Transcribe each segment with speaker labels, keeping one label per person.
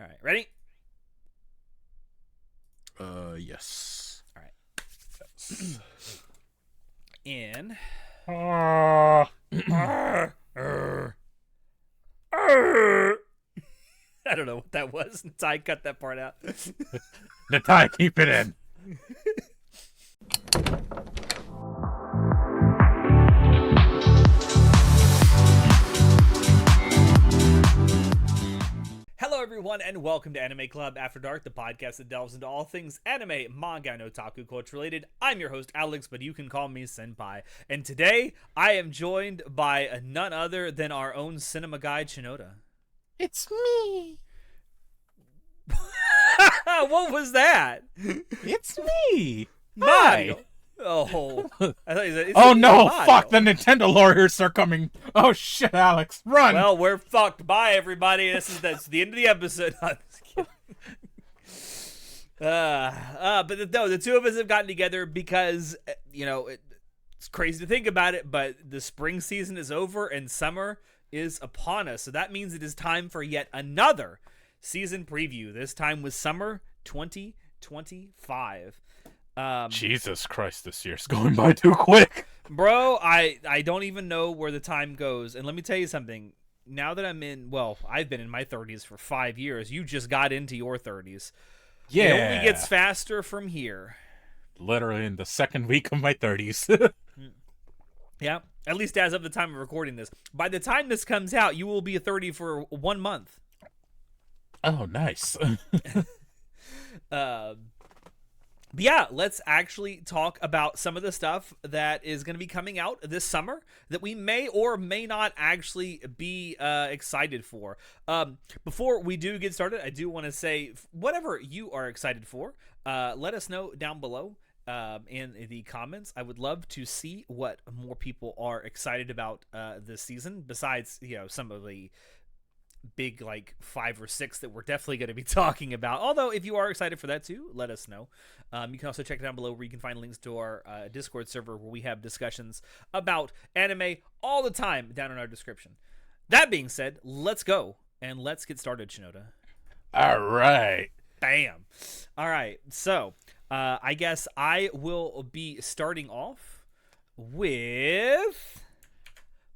Speaker 1: right, ready?
Speaker 2: Yes.
Speaker 1: All right. In. I don't know what that was. Ty cut that part out.
Speaker 2: Natai, keep it in.
Speaker 1: Hello, everyone, and welcome to Anime Club After Dark, the podcast that delves into all things anime, manga, and otaku culture related. I'm your host, Alex, but you can call me Senpai. And today, I am joined by none other than our own cinema guide, Shinoda.
Speaker 2: It's me.
Speaker 1: What was that?
Speaker 2: It's me.
Speaker 1: Mario. Oh, I thought you said,
Speaker 2: Oh no!
Speaker 1: Mario.
Speaker 2: Fuck! The Nintendo lawyers are coming. Oh shit, Alex, run!
Speaker 1: Well, we're fucked. Bye, everybody. That's the end of the episode. I'm just kidding. But no, the two of us have gotten together because it's crazy to think about it, but the spring season is over and summer is upon us. So that means it is time for yet another season preview. This time with summer 2025.
Speaker 2: Jesus Christ, this year's going by too quick.
Speaker 1: Bro, I don't even know where the time goes. And let me tell you something. Now that I've been in my 30s for 5 years. You just got into your 30s.
Speaker 2: Yeah.
Speaker 1: It only gets faster from here.
Speaker 2: Literally in the second week of my 30s.
Speaker 1: Yeah, at least as of the time of recording this. By the time this comes out, you will be 30 for 1 month.
Speaker 2: Oh, nice.
Speaker 1: But yeah, let's actually talk about some of the stuff that is going to be coming out this summer that we may or may not actually be excited for. Before we do get started, I do want to say, whatever you are excited for, let us know down below in the comments. I would love to see what more people are excited about this season, besides, some of the big 5 or 6 that we're definitely going to be talking about. Although if you are excited for that too, let us know. You can also check it down below where you can find links to our Discord server where we have discussions about anime all the time down in our description. That being said, let's go and let's get started, Shinoda.
Speaker 2: All right.
Speaker 1: Bam. All right. So I guess I will be starting off with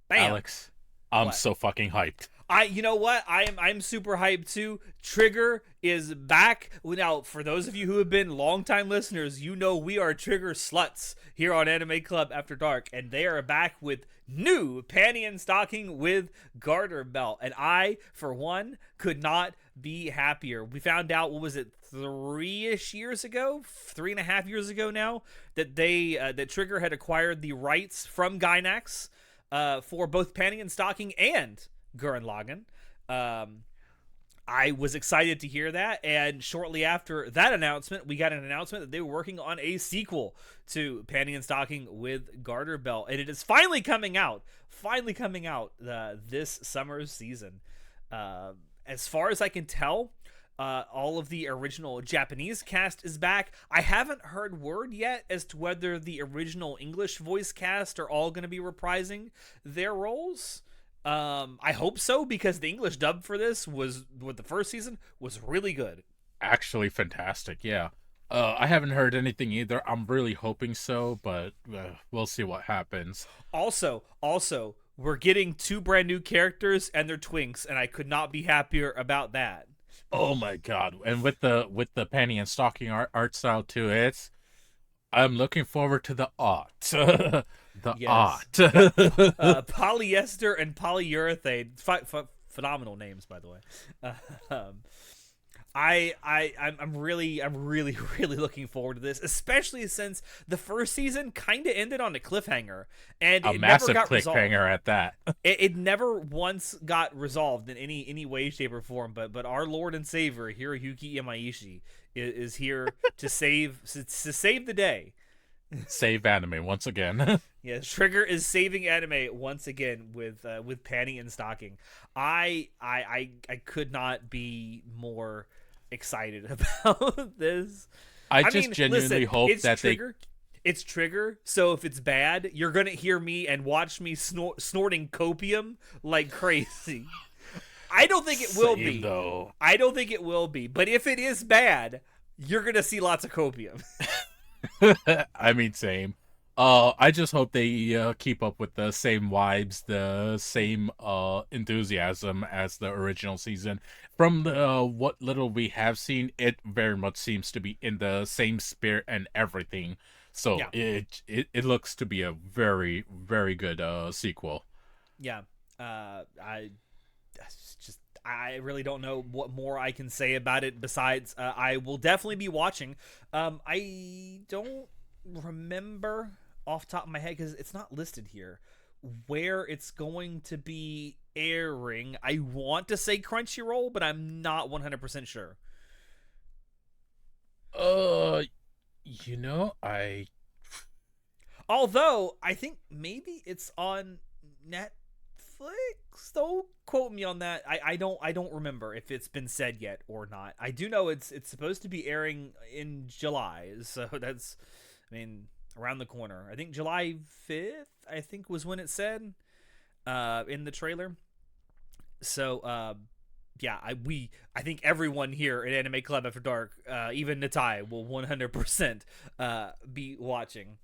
Speaker 1: bam.
Speaker 2: Alex, I'm
Speaker 1: What?
Speaker 2: so fucking hyped.
Speaker 1: You know what? I'm super hyped too. Trigger is back. Now, for those of you who have been longtime listeners, you know we are Trigger sluts here on Anime Club After Dark, and they are back with new panty and stocking with garter belt. And I, for one, could not be happier. We found out, what was it, 3-ish years ago, 3.5 years ago now, that that Trigger had acquired the rights from Gainax for both panty and stocking and Gurren Lagann. I was excited to hear that, and shortly after that announcement, we got an announcement that they were working on a sequel to Panty and Stocking with Garter Belt, and it is finally coming out this summer's season. As far as I can tell, all of the original Japanese cast is back. I haven't heard word yet as to whether the original English voice cast are all going to be reprising their roles. I hope so, because the English dub for this with the first season was really good.
Speaker 2: Actually fantastic, yeah. I haven't heard anything either. I'm really hoping so, but we'll see what happens.
Speaker 1: Also, we're getting 2 brand new characters and they're twinks, and I could not be happier about that.
Speaker 2: Oh my god. And with the panty and stocking art style too, I'm looking forward to the art. Art.
Speaker 1: Polyester and polyurethane. Phenomenal names, by the way. I'm really looking forward to this, especially since the first season kind of ended on a cliffhanger, and
Speaker 2: a
Speaker 1: it
Speaker 2: massive
Speaker 1: never got resolved.
Speaker 2: cliffhanger at that.
Speaker 1: It never once got resolved in any way, shape, or form. But our Lord and Savior Hiroyuki Imaishi is here to save the day.
Speaker 2: Save anime once again.
Speaker 1: Yes, Trigger is saving anime once again with panty and stocking. I could not be more excited about this.
Speaker 2: I genuinely hope that
Speaker 1: Trigger. It's Trigger, so if it's bad, you're gonna hear me and watch me snorting copium like crazy. I don't think it will
Speaker 2: Same,
Speaker 1: be.
Speaker 2: though.
Speaker 1: I don't think it will be. But if it is bad, you're gonna see lots of copium.
Speaker 2: I mean, same. I just hope they keep up with the same vibes, the same enthusiasm as the original season. From the what little we have seen, it very much seems to be in the same spirit and everything. So
Speaker 1: Yeah.
Speaker 2: it looks to be a very very good sequel.
Speaker 1: Yeah. I just I really don't know what more I can say about it besides I will definitely be watching. I don't remember off the top of my head because it's not listed here where it's going to be airing. I want to say Crunchyroll, but I'm not 100% sure.
Speaker 2: Uh, I
Speaker 1: Although I think maybe it's on Netflix. Don't quote me on that. I don't remember if it's been said yet or not. I do know it's supposed to be airing in July, so that's I mean around the corner. I think July 5th. I think was when it said in the trailer. So yeah, I think everyone here at Anime Club After Dark, even Natai, will 100% be watching.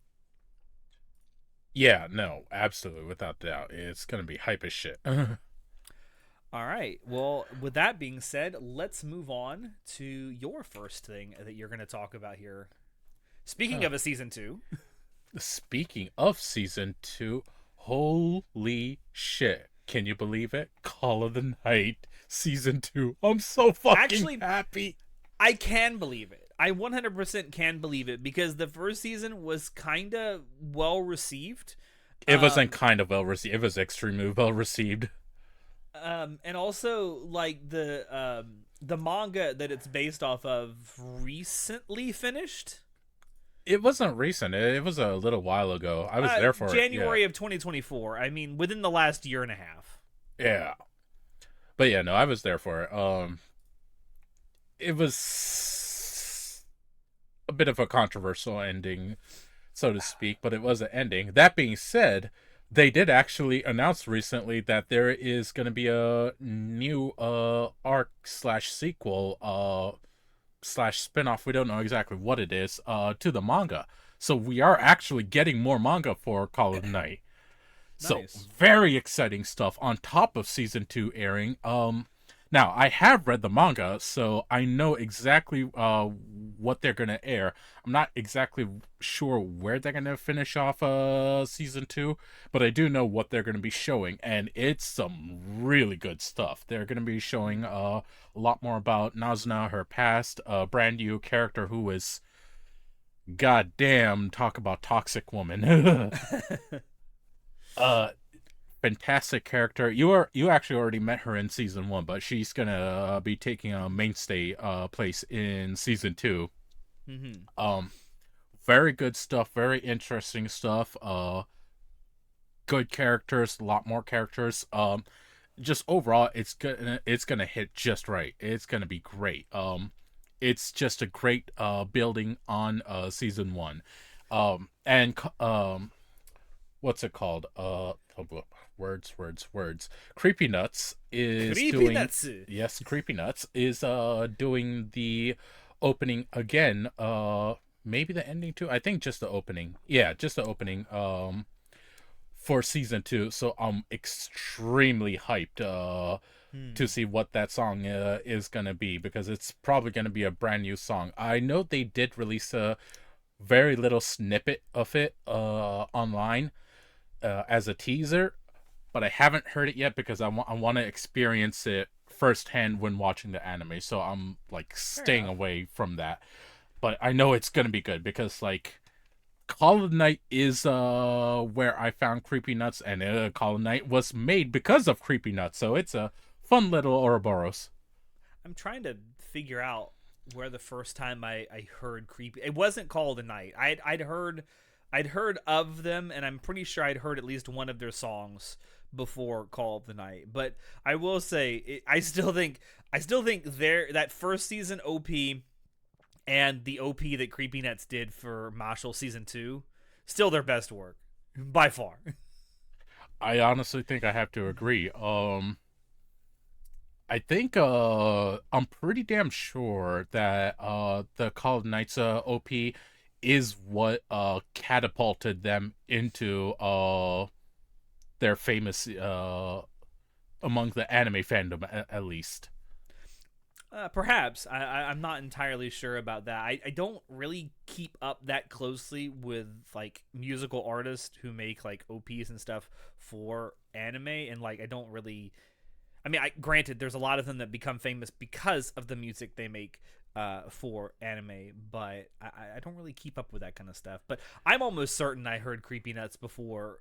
Speaker 2: Yeah, no, absolutely, without doubt. It's gonna be hype as shit.
Speaker 1: All right. Well, with that being said, let's move on to your first thing that you're going to talk about here. Speaking of a season 2.
Speaker 2: Speaking of season 2, holy shit. Can you believe it? Call of the Night season 2. I'm so fucking
Speaker 1: Actually,
Speaker 2: happy.
Speaker 1: I can believe it. I 100% can believe it because the first season was kind of well received.
Speaker 2: It wasn't kind of well received. It was extremely well received.
Speaker 1: And also like the manga that it's based off of recently finished.
Speaker 2: It wasn't recent. It was a little while ago. I was there for
Speaker 1: January
Speaker 2: it.
Speaker 1: of 2024. I mean, within the last year and a half.
Speaker 2: Yeah. But yeah, no, I was there for it. It was a bit of a controversial ending, so to speak, but it was an ending. That being said, they did actually announce recently that there is going to be a new arc slash sequel slash spinoff. We don't know exactly what it is to the manga. So we are actually getting more manga for Call of Night. So
Speaker 1: Nice.
Speaker 2: very exciting stuff on top of season 2 airing. Now I have read the manga, so I know exactly what they're gonna air. I'm not exactly sure where they're gonna finish off season 2, but I do know what they're gonna be showing, and it's some really good stuff. They're gonna be showing a lot more about Nazuna, her past, a brand new character who is goddamn talk about toxic woman. uh Fantastic character. You actually already met her in season 1, but she's gonna be taking a mainstay place in season 2.
Speaker 1: Mm-hmm.
Speaker 2: Very good stuff, very interesting stuff. Good characters, a lot more characters. Just overall it's gonna hit just right. It's gonna be great. It's just a great building on season 1. And what's it called? Words. Creepy Nuts is
Speaker 1: Creepy
Speaker 2: doing
Speaker 1: Nuts.
Speaker 2: Yes, Creepy Nuts is doing the opening again. Maybe the ending too. I think just the opening. Yeah, just the opening. For season 2. So I'm extremely hyped to see what that song is gonna be, because it's probably gonna be a brand new song. I know they did release a very little snippet of it online as a teaser, but I haven't heard it yet because I want to experience it firsthand when watching the anime. So I'm like staying away from that. But I know it's gonna be good because like Call of Night is where I found Creepy Nuts, and Call of Night was made because of Creepy Nuts. So it's a fun little Ouroboros.
Speaker 1: I'm trying to figure out where the first time I heard Creepy. It wasn't Call of the Night. I'd heard of them, and I'm pretty sure I'd heard at least one of their songs before Call of the Night. But I will say, I still think that first season OP and the OP that Creepy Nuts did for Marshall season 2, still their best work by far.
Speaker 2: I honestly think I have to agree. I think I'm pretty damn sure that the Call of Knights OP is what catapulted them into their famous among the anime fandom at least.
Speaker 1: Perhaps I'm not entirely sure about that. I don't really keep up that closely with like musical artists who make like OPs and stuff for anime, and like I don't really. I mean, granted, there's a lot of them that become famous because of the music they make for anime, but I don't really keep up with that kind of stuff. But I'm almost certain I heard Creepy Nuts before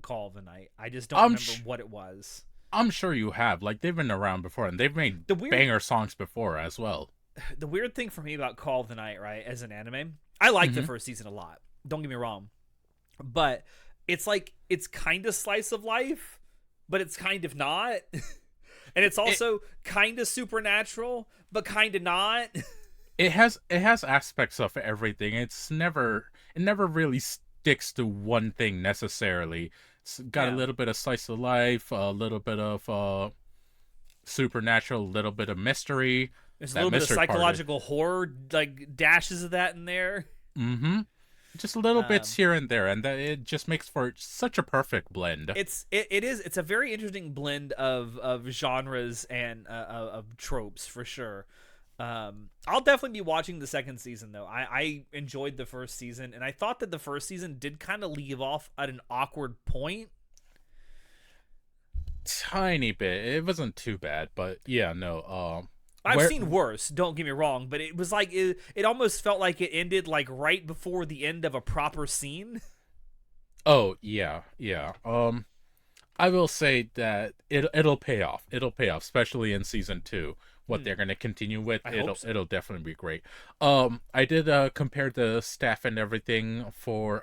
Speaker 1: Call of the Night. I just don't
Speaker 2: I'm
Speaker 1: remember
Speaker 2: sh-
Speaker 1: what it was.
Speaker 2: I'm sure you have. Like they've been around before, and they've made
Speaker 1: The weird
Speaker 2: banger songs before as well.
Speaker 1: the weird thing for me about Call of the Night, right, as an anime, I like the
Speaker 2: Hmm.
Speaker 1: first season a lot. Don't get me wrong, but it's like it's kind of slice of life, but it's kind of not, and it's
Speaker 2: It
Speaker 1: also kind of supernatural, but kind of not.
Speaker 2: it has aspects of everything. It never really sticks to one thing necessarily. It's got a
Speaker 1: Yeah,
Speaker 2: little bit of slice of life, a little bit of supernatural, a little bit of mystery.
Speaker 1: there's a
Speaker 2: That
Speaker 1: little bit of
Speaker 2: mystery part is
Speaker 1: psychological horror, like dashes of that in there.
Speaker 2: mm-hmm. Just little bits
Speaker 1: Um,
Speaker 2: here and there, and that it just makes for such a perfect blend.
Speaker 1: it's a very interesting blend of genres and of tropes for sure. I'll definitely be watching the second season though. I enjoyed the first season, and I thought that the first season did kind of leave off at an awkward point.
Speaker 2: Tiny bit. It wasn't too bad, but yeah, no.
Speaker 1: I've
Speaker 2: Where
Speaker 1: seen worse, don't get me wrong, but it was like it almost felt like it ended like right before the end of a proper scene.
Speaker 2: Oh, yeah, yeah. I will say that it'll pay off. It'll pay off, especially in season 2. What
Speaker 1: Hmm,
Speaker 2: they're gonna continue with,
Speaker 1: I hope so.
Speaker 2: it'll definitely be great. I did compare the staff and everything for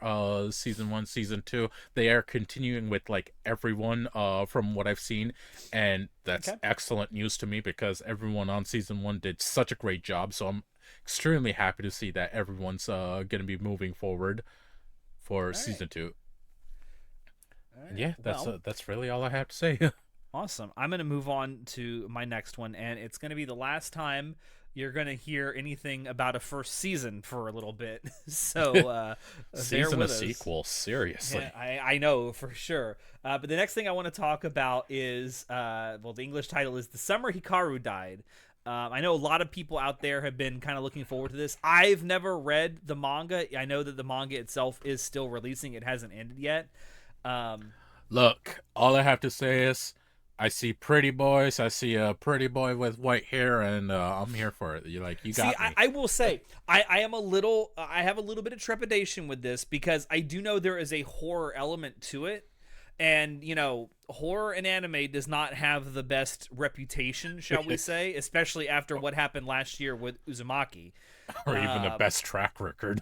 Speaker 2: season 1, season 2. They are continuing with like everyone from what I've seen, and that's
Speaker 1: Okay.
Speaker 2: excellent news to me because everyone on season 1 did such a great job. So I'm extremely happy to see that everyone's gonna be moving forward for
Speaker 1: All right.
Speaker 2: season 2.
Speaker 1: All
Speaker 2: And
Speaker 1: right.
Speaker 2: yeah,
Speaker 1: Well,
Speaker 2: that's really all I have to say.
Speaker 1: awesome. I'm going to move on to my next one, and it's going to be the last time you're going to hear anything about a first season for a little bit. So bear
Speaker 2: Season a
Speaker 1: with us.
Speaker 2: sequel,
Speaker 1: Yeah,
Speaker 2: seriously.
Speaker 1: I know for sure. But the next thing I want to talk about is, well, the English title is The Summer Hikaru Died. I know a lot of people out there have been kind of looking forward to this. I've never read the manga. I know that the manga itself is still releasing, it hasn't ended yet. Um,
Speaker 2: Look, all I have to say is I see pretty boys, I see a pretty boy with white hair, and I'm here for it. You
Speaker 1: See,
Speaker 2: got me.
Speaker 1: I will say I am I have a little bit of trepidation with this because I do know there is a horror element to it, and horror in anime does not have the best reputation, shall we say, especially after what happened last year with Uzumaki.
Speaker 2: Or even the
Speaker 1: Um,
Speaker 2: best track record.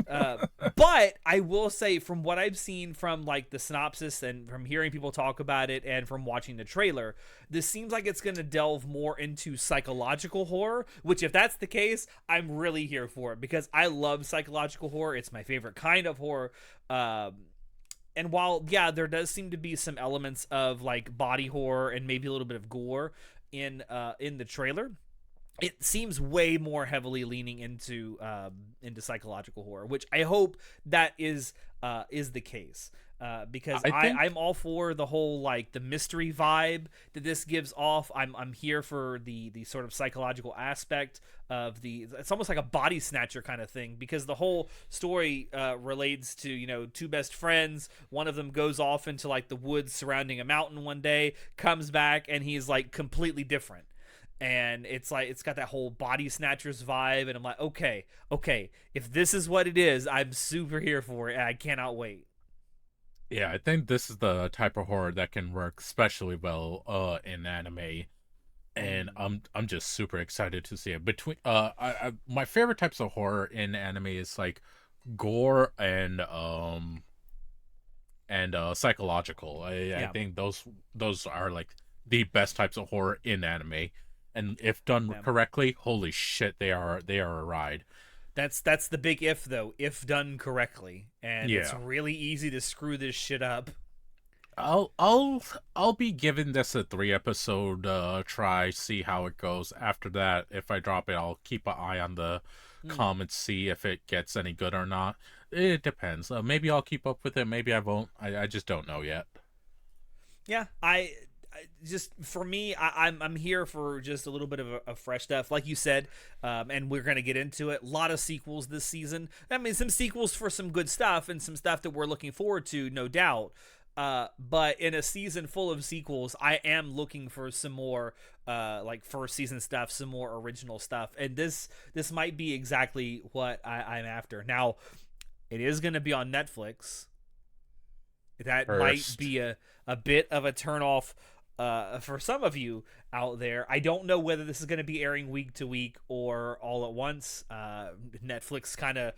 Speaker 1: uh, but I will say, from what I've seen from like the synopsis and from hearing people talk about it and from watching the trailer, this seems like it's going to delve more into psychological horror. Which, if that's the case, I'm really here for it because I love psychological horror. It's my favorite kind of horror. And while there does seem to be some elements of like body horror and maybe a little bit of gore in the trailer, it seems way more heavily leaning into psychological horror, which I hope that is the case. Because
Speaker 2: I
Speaker 1: I'm
Speaker 2: think
Speaker 1: all for the whole like the mystery vibe that this gives off. I'm here for the sort of psychological aspect of it's almost like a body snatcher kind of thing because the whole story relates to two best friends. One of them goes off into like the woods surrounding a mountain one day, comes back and he's like completely different, and it's like it's got that whole body snatchers vibe, and I'm like, okay, if this is what it is, I'm super here for it and I cannot wait.
Speaker 2: yeah, I think this is the type of horror that can work especially well in anime. And
Speaker 1: Mm,
Speaker 2: I'm just super excited to see it. Between my favorite types of horror in anime is like gore and psychological. I
Speaker 1: yeah,
Speaker 2: think those are like the best types of horror in anime, and if done
Speaker 1: yeah.
Speaker 2: correctly, holy shit, they are a ride.
Speaker 1: That's the big if though, if done correctly, and it's
Speaker 2: Yeah,
Speaker 1: really easy to screw this shit up.
Speaker 2: I'll be giving this a 3 episode try, see how it goes. After that, if I drop it, I'll keep an eye on the
Speaker 1: Hmm.
Speaker 2: comments, see if it gets any good or not. It depends. Maybe I'll keep up with it. Maybe I won't. I just don't know yet.
Speaker 1: Yeah, I just for me, I'm here for just a little bit of fresh stuff, like you said, and we're gonna get into it. A lot of sequels this season. I mean, some sequels for some good stuff and some stuff that we're looking forward to, no doubt. But in a season full of sequels, I am looking for some more, like first season stuff, some more original stuff, and this might be exactly what I'm after. Now, it is going to be on Netflix. That might
Speaker 2: First,
Speaker 1: be a bit of a turnoff for some of you out there. I don't know whether this is going to be airing week to week or all at once. Netflix kind of,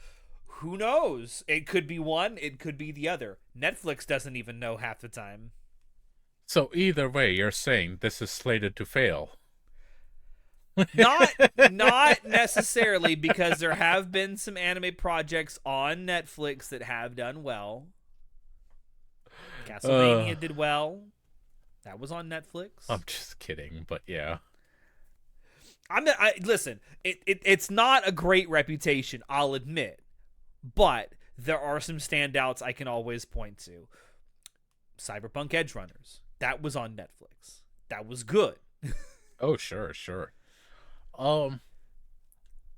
Speaker 1: who knows? It could be one, it could be the other. Netflix doesn't even know half the time.
Speaker 2: so either way, you're saying this is slated to fail.
Speaker 1: Not necessarily, because there have been some anime projects on Netflix that have done well.
Speaker 2: uh,
Speaker 1: Castlevania did well. That was on Netflix.
Speaker 2: I'm just kidding, but yeah.
Speaker 1: Listen. It's not a great reputation, I'll admit, but there are some standouts I can always point to. Cyberpunk Edge Runners. That was on Netflix. That was good.
Speaker 2: Oh, sure, sure. Um,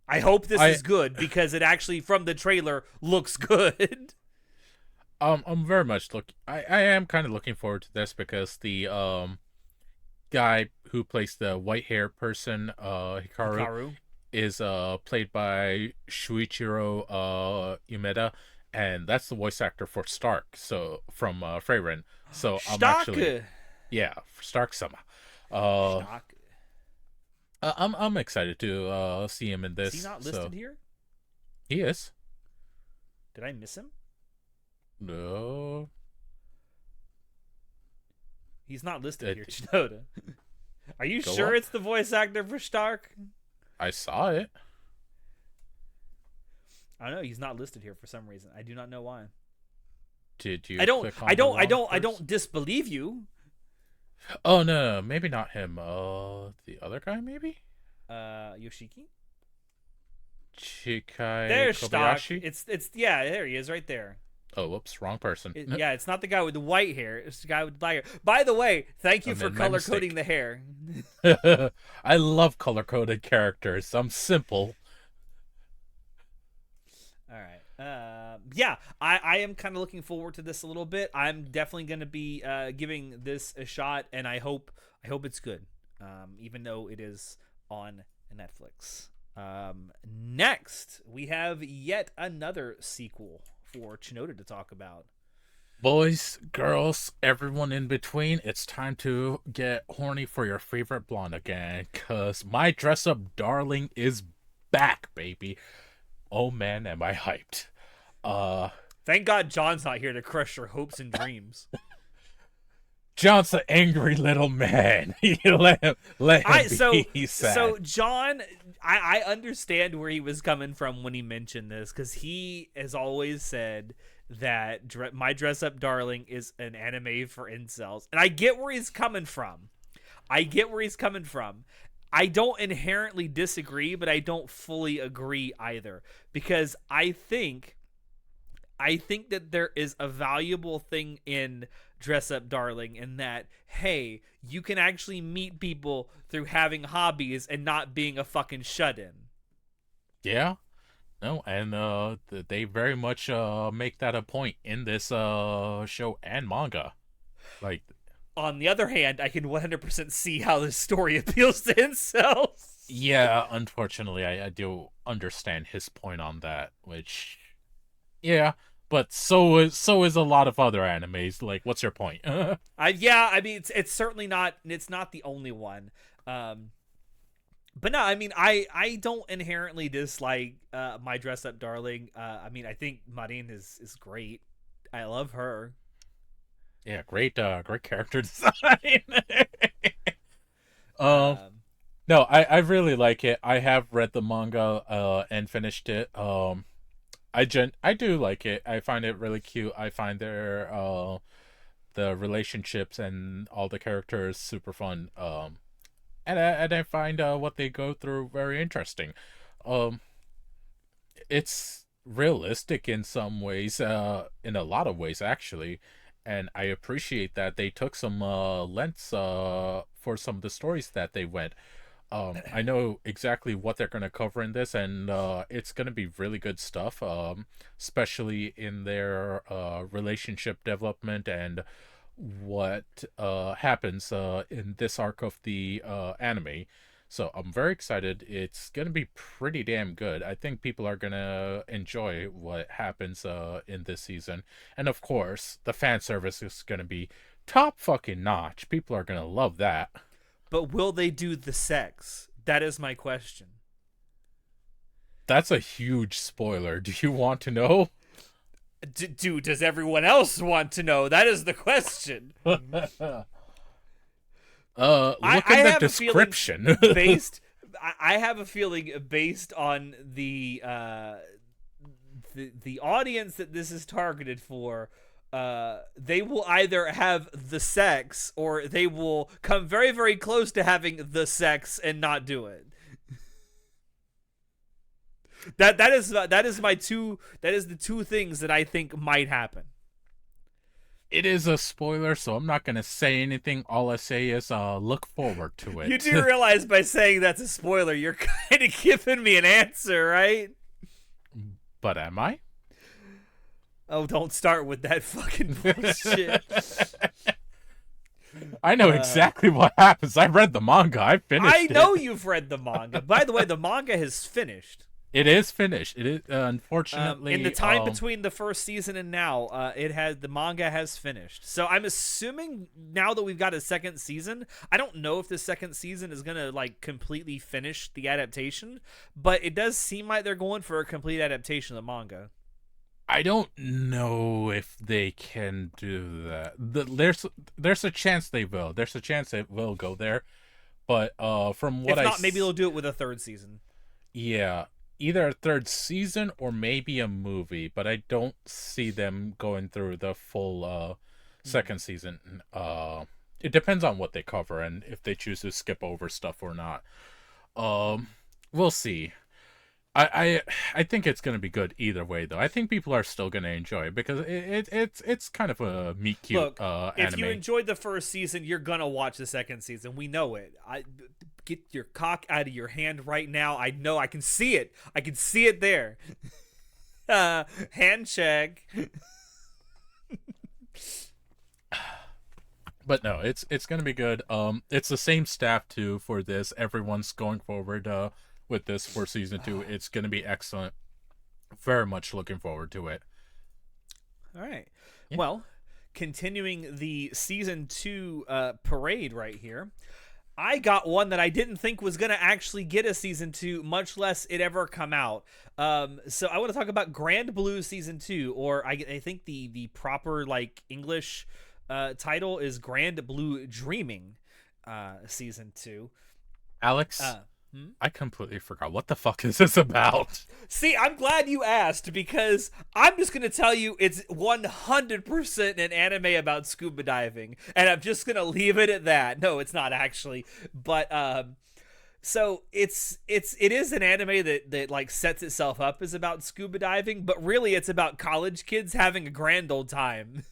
Speaker 1: I hope this
Speaker 2: I
Speaker 1: is good because it actually, from the trailer, looks good.
Speaker 2: I'm very much I am kind of looking forward to this because the guy who plays the white hair person, Hikaru,
Speaker 1: Hikaru.
Speaker 2: is played by Shuichiro Umeda, and that's the voice actor for Stark, so from Freyren. So I'm actually,
Speaker 1: Stark.
Speaker 2: yeah, for Stark Sama. Uh
Speaker 1: Stark.
Speaker 2: I'm excited to see him in
Speaker 1: Is he
Speaker 2: this.
Speaker 1: not
Speaker 2: So
Speaker 1: listed here?
Speaker 2: he is.
Speaker 1: Did I miss him?
Speaker 2: No.
Speaker 1: He's not listed
Speaker 2: uh,
Speaker 1: here, Chinoda. Are you
Speaker 2: Go
Speaker 1: sure
Speaker 2: on.
Speaker 1: it's the voice actor for Stark?
Speaker 2: I saw it.
Speaker 1: I don't know. He's not listed here for some reason. I do not know why.
Speaker 2: Did
Speaker 1: I
Speaker 2: you
Speaker 1: don't.
Speaker 2: click
Speaker 1: I
Speaker 2: on the
Speaker 1: don't. I
Speaker 2: wrong
Speaker 1: don't. I
Speaker 2: person?
Speaker 1: don't disbelieve you.
Speaker 2: Oh no, maybe not him. The other guy maybe?
Speaker 1: Yoshiki.
Speaker 2: Chikai
Speaker 1: There's Stark.
Speaker 2: Kobayashi?
Speaker 1: It's yeah. There he is, right there.
Speaker 2: Oh, woops, wrong person.
Speaker 1: Yeah, it's not the guy with the white hair. It's the guy with the black hair. By the way, thank
Speaker 2: I
Speaker 1: you for
Speaker 2: made my
Speaker 1: color coding
Speaker 2: mistake.
Speaker 1: the hair.
Speaker 2: I love color coded characters. I'm simple.
Speaker 1: All right. Yeah, I am kind of looking forward to this a little bit. I'm definitely going to be giving this a shot, and I hope it's good. Even though it is on Netflix. Next, we have yet another sequel for Chinoda to talk about.
Speaker 2: Boys, girls, everyone in between, it's time to get horny for your favorite blonde again, cause my dress up darling is back, baby. Oh man, am I hyped. Uh
Speaker 1: Thank God John's not here to crush your hopes and dreams.
Speaker 2: John's an angry little man. Let him
Speaker 1: I so
Speaker 2: be sad.
Speaker 1: so John, I understand where he was coming from when he mentioned this, because he has always said that my dress up darling is an anime for incels, and I get where he's coming from. I get where he's coming from. I don't inherently disagree, but I don't fully agree either, because I think that there is a valuable thing in dress up darling, in that, hey, you can actually meet people through having hobbies and not being a fucking shut in.
Speaker 2: Yeah. No, and they very much make that a point in this show and manga. Like,
Speaker 1: On the other hand, I can 100% see how this story appeals to incels.
Speaker 2: yeah, unfortunately, I do understand his point on that, which, yeah, but so is a lot of other animes. Like, what's your point?
Speaker 1: I mean, it's certainly not. It's not the only one. Um, but no, I mean, I don't inherently dislike my dress up darling. I mean, I think Marin is great. I love her.
Speaker 2: Yeah, great character design. um,
Speaker 1: Um,
Speaker 2: no, I really like it. I have read the manga and finished it. I do like it. I find it really cute. I find the relationships and all the characters super fun. And I find what they go through very interesting. Um, it's realistic in some ways, in a lot of ways actually, and I appreciate that they took some lengths for some of the stories that they went. I know exactly what they're going to cover in this, and it's going to be really good stuff, especially in their relationship development and what happens in this arc of the anime. So I'm very excited. It's going to be pretty damn good. I think people are going to enjoy what happens in this season. And of course, the fan service is going to be top fucking notch. People are going to love that.
Speaker 1: But will they do the sex? That is my question.
Speaker 2: That's a huge spoiler. Do you want to know?
Speaker 1: Dude, does everyone else want to know? That is the question.
Speaker 2: Look in the description.
Speaker 1: I have a feeling based on the audience that this is targeted for, they will either have the sex or they will come very, very close to having the sex and not do it. That is the two things that I think might happen.
Speaker 2: It is a spoiler, so I'm not going to say anything. All I say is look forward to it.
Speaker 1: You do realize by saying that's a spoiler, you're kind of giving me an answer, right?
Speaker 2: But am I?
Speaker 1: Oh, don't start with that fucking bullshit.
Speaker 2: I know exactly what happens. I read the manga. I finished it.
Speaker 1: I know you've read the manga. By the way, the manga has finished.
Speaker 2: It is finished. It is unfortunately
Speaker 1: in the time between the first season and now, the manga has finished. So I'm assuming now that we've got a second season, I don't know if the second season is gonna like completely finish the adaptation, but it does seem like they're going for a complete adaptation of the manga.
Speaker 2: I don't know if they can do that. There's a chance they will. There's a chance they will go there, but from what
Speaker 1: if not, maybe they'll do it with a third season.
Speaker 2: Yeah. Either a third season or maybe a movie, but I don't see them going through the full second season. It depends on what they cover and if they choose to skip over stuff or not. We'll see. I think it's gonna be good either way, though. I think people are still gonna enjoy it because it's kind of a meet cute.
Speaker 1: Look,
Speaker 2: anime.
Speaker 1: If you enjoyed the first season, you're gonna watch the second season. We know it. Get your cock out of your hand right now. I know. I can see it. I can see it there. Hand check.
Speaker 2: But no, it's gonna be good. It's the same staff too for this. Everyone's going forward with this for season 2. It's gonna be excellent. Very much looking forward to it.
Speaker 1: All right. Yeah. Well, continuing the season 2 parade right here. I got one that I didn't think was going to actually get a season 2, much less it ever come out. So I want to talk about Grand Blue season 2, or I think the proper like English title is Grand Blue Dreaming season 2.
Speaker 2: Alex, I completely forgot. What the fuck is this about?
Speaker 1: See, I'm glad you asked because I'm just going to tell you it's 100% an anime about scuba diving, and I'm just going to leave it at that. No, it's not actually. But so it is an anime that like sets itself up as about scuba diving, but really it's about college kids having a grand old time.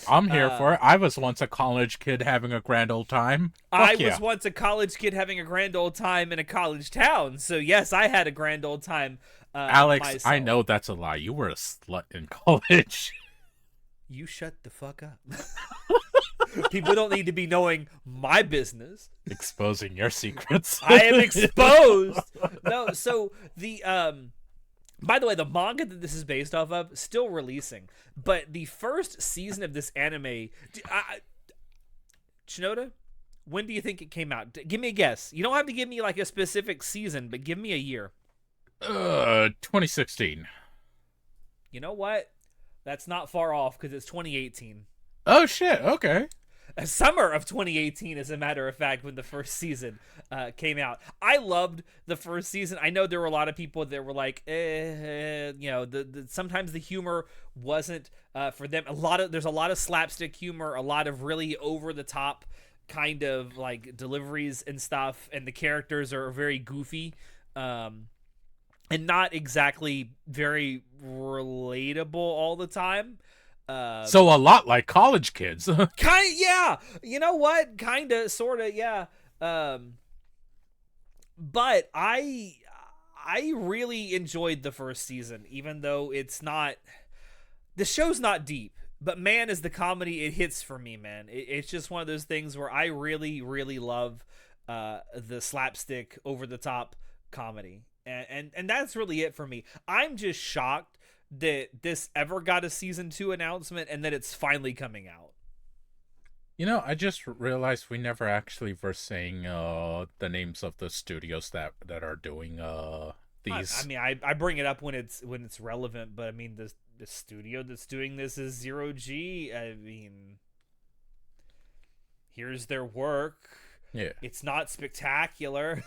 Speaker 2: I'm here for it. I was once a college kid having a grand old time.
Speaker 1: I was once a college kid having a grand old time in a college town. So yes, I had a grand old time.
Speaker 2: Alex,
Speaker 1: myself.
Speaker 2: I know that's a lie. You were a slut in college.
Speaker 1: You shut the fuck up. People don't need to be knowing my business.
Speaker 2: Exposing your secrets.
Speaker 1: I am exposed. No, so the by the way, the manga that this is based off of still releasing, but the first season of this anime, Shinoda, when do you think it came out? Give me a guess. You don't have to give me like a specific season, but give me a year.
Speaker 2: 2016.
Speaker 1: You know what? That's not far off because it's 2018.
Speaker 2: Oh shit. Okay.
Speaker 1: summer of 2018, as a matter of fact, when the first season came out. I loved the first season. I know there were a lot of people that were like, sometimes the humor wasn't for them. There's a lot of slapstick humor, a lot of really over the top kind of like deliveries and stuff, and the characters are very goofy. And not exactly very relatable all the time.
Speaker 2: So a lot like college kids.
Speaker 1: Yeah. You know what? Kinda, sorta, yeah. But I really enjoyed the first season, even though the show's not deep. But man, is the comedy, it hits for me, man. It's just one of those things where I really, really love the slapstick, over the top comedy. And that's really it for me. I'm just shocked that this ever got a season 2 announcement and that it's finally coming out.
Speaker 2: I just realized we never actually were saying the names of the studios that are doing these.
Speaker 1: I mean, I bring it up when it's relevant, but I mean, the studio that's doing this is Zero G. I mean, here's their work.
Speaker 2: Yeah,
Speaker 1: it's not spectacular.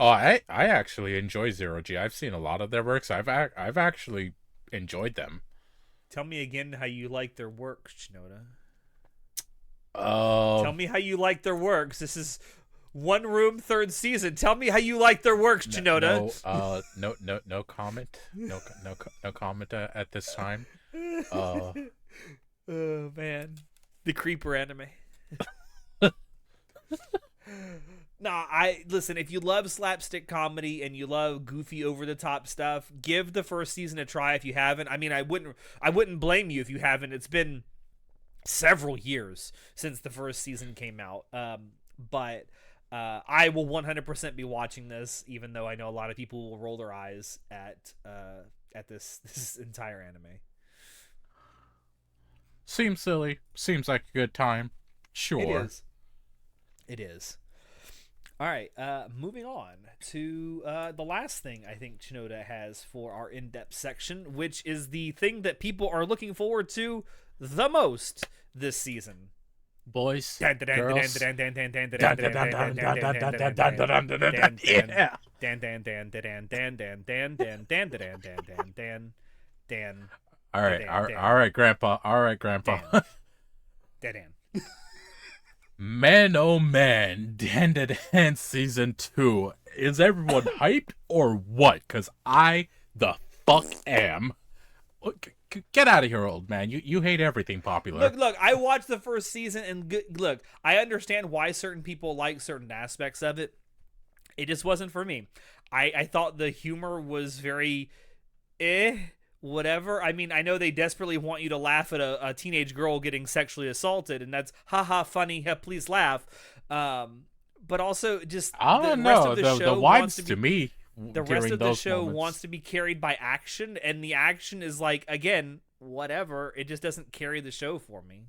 Speaker 2: Oh, I actually enjoy Zero G. I've seen a lot of their works. I've actually enjoyed them.
Speaker 1: Tell me again how you like their work, Shinoda.
Speaker 2: Tell
Speaker 1: me how you like their works. This is One Room, third season. Tell me how you like their works, Shinoda.
Speaker 2: No comment. No comment at this time.
Speaker 1: Oh man, the creeper anime. Nah, listen, if you love slapstick comedy and you love goofy, over the top stuff, give the first season a try if you haven't. I mean, I wouldn't blame you if you haven't. It's been several years since the first season came out. But I will 100% be watching this, even though I know a lot of people will roll their eyes at this entire anime.
Speaker 2: Seems silly. Seems like a good time. Sure.
Speaker 1: It is. All right, moving on to the last thing I think Shinoda has for our in-depth section, which is the thing that people are looking forward to the most this season.
Speaker 2: Boys, girls. All right, Grandpa.
Speaker 1: DanDaDan.
Speaker 2: Man, oh man, DanDaDan Season 2. Is everyone hyped or what? Because I the fuck am. Get out of here, old man. You hate everything popular.
Speaker 1: Look, I watched the first season, and look, I understand why certain people like certain aspects of it. It just wasn't for me. I thought the humor was very whatever. I mean, I know they desperately want you to laugh at a teenage girl getting sexually assaulted, and that's haha funny, please laugh. But also just
Speaker 2: the rest of the show wants to be
Speaker 1: the rest of the show wants to be carried by action, and the action is like, again, whatever. It just doesn't carry the show for me.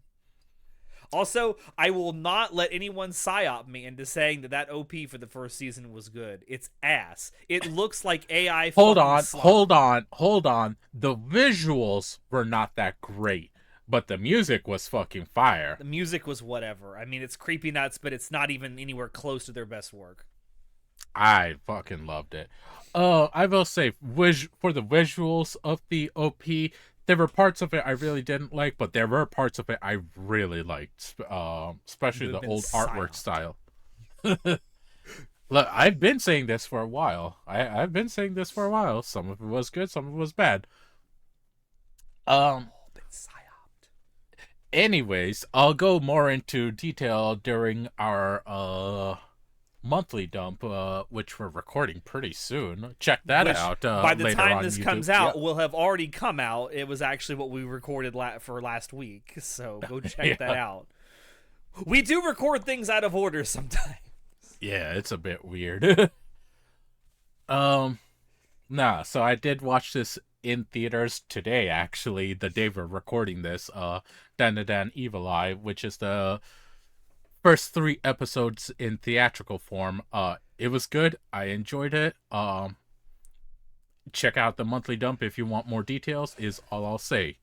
Speaker 1: Also, I will not let anyone psyop me into saying that OP for the first season was good. It's ass. It looks like AI.
Speaker 2: Hold on. The visuals were not that great, but the music was fucking fire.
Speaker 1: The music was whatever. I mean, it's creepy nuts, but it's not even anywhere close to their best work.
Speaker 2: I fucking loved it. I will say, for the visuals of the OP, there were parts of it I really didn't like, but there were parts of it I really liked, especially the old artwork style. Look, I've been saying this for a while. I've been saying this for a while. Some of it was good, some of it was bad. Anyways, I'll go more into detail during our monthly dump, which we're recording pretty soon. Check that out.
Speaker 1: By the time this
Speaker 2: YouTube
Speaker 1: comes out, will have already come out. It was actually what we recorded for last week, so go check that out. We do record things out of order sometimes.
Speaker 2: Yeah, it's a bit weird. So I did watch this in theaters today, actually, the day we're recording this. DanDaDan Evil Eye, which is the first 3 episodes in theatrical form. It was good. I enjoyed it. Check out the monthly dump if you want more details, is all I'll say.